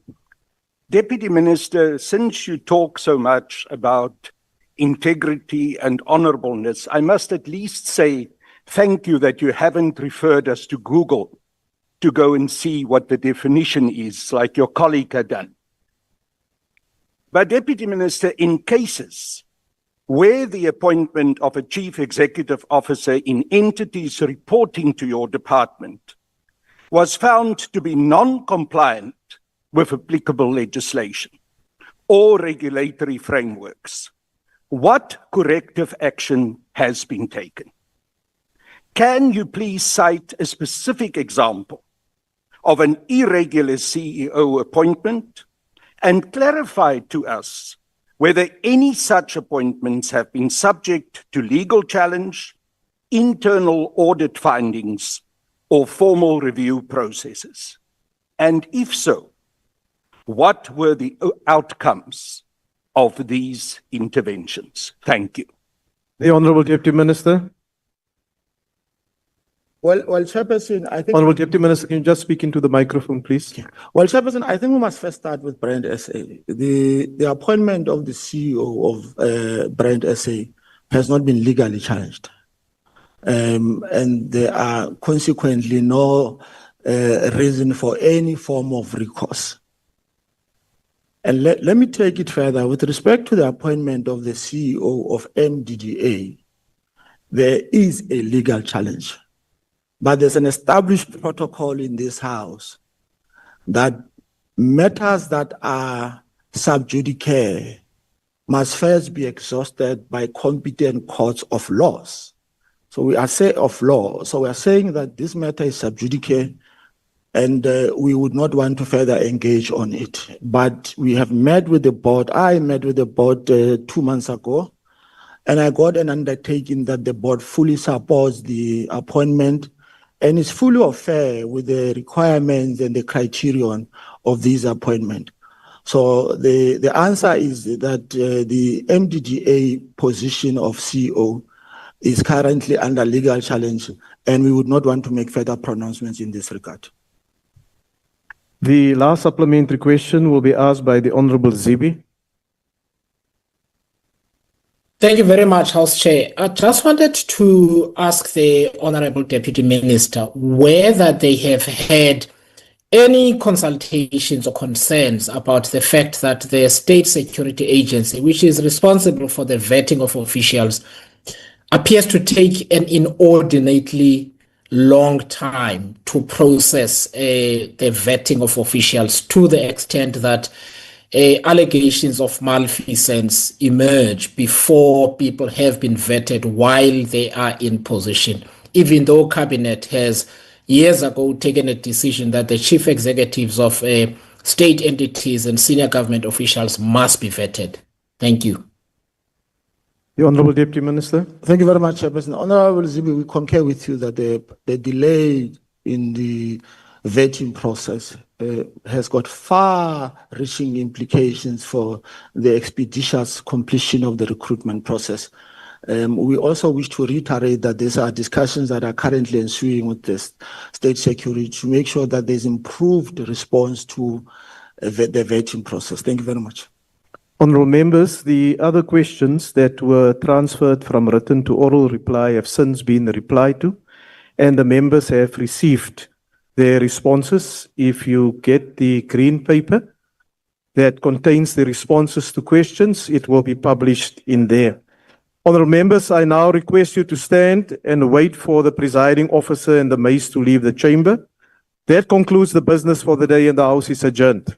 Deputy Minister, since you talk so much about integrity and honourableness, I must at least say thank you that you haven't referred us to Google to go and see what the definition is, like your colleague had done. But Deputy Minister, in cases where the appointment of a chief executive officer in entities reporting to your department was found to be non-compliant with applicable legislation or regulatory frameworks, what corrective action has been taken? Can you please cite a specific example of an irregular CEO appointment and clarify to us whether any such appointments have been subject to legal challenge, internal audit findings, or formal review processes? And if so, what were the outcomes of these interventions? Thank you. The Honourable Deputy Minister. Well, Chairperson, I think... Honourable Deputy Minister, can you just speak into the microphone, please? Well, Chairperson, I think we must first start with Brand SA. The appointment of the CEO of Brand SA has not been legally challenged. And there are consequently no reason for any form of recourse. And let me take it further. With respect to the appointment of the CEO of NYDA, there is a legal challenge. But there's an established protocol in this House that matters that are sub judice must first be exhausted by competent courts of laws. So we are saying of law. So we are saying that this matter is sub judice and we would not want to further engage on it. But we have met with the board. I met with the board 2 months ago, and I got an undertaking that the board fully supports the appointment and is fully fair with the requirements and the criterion of this appointment. So the answer is that the MDDA position of CEO is currently under legal challenge, and we would not want to make further pronouncements in this regard. The last supplementary question will be asked by the Honorable Zibi. Thank you very much, House Chair. I just wanted to ask the Honorable Deputy Minister whether they have had any consultations or concerns about the fact that the State Security Agency, which is responsible for the vetting of officials, appears to take an inordinately long time to process the vetting of officials, to the extent that allegations of malfeasance emerge before people have been vetted while they are in position, even though Cabinet has years ago taken a decision that the chief executives of state entities and senior government officials must be vetted. Thank you. The Honorable Deputy Minister. Thank you very much, Chairperson. Honorable Zibi, we concur with you that the delay in the vetting process has got far-reaching implications for the expeditious completion of the recruitment process. We also wish to reiterate that these are discussions that are currently ensuing with the state security to make sure that there's improved response to the vetting process. Thank you very much. Honourable members, the other questions that were transferred from written to oral reply have since been replied to, and the members have received their responses. If you get the green paper that contains the responses to questions, it will be published in there. Honourable members, I now request you to stand and wait for the presiding officer and the mace to leave the chamber. That concludes the business for the day, and the House is adjourned.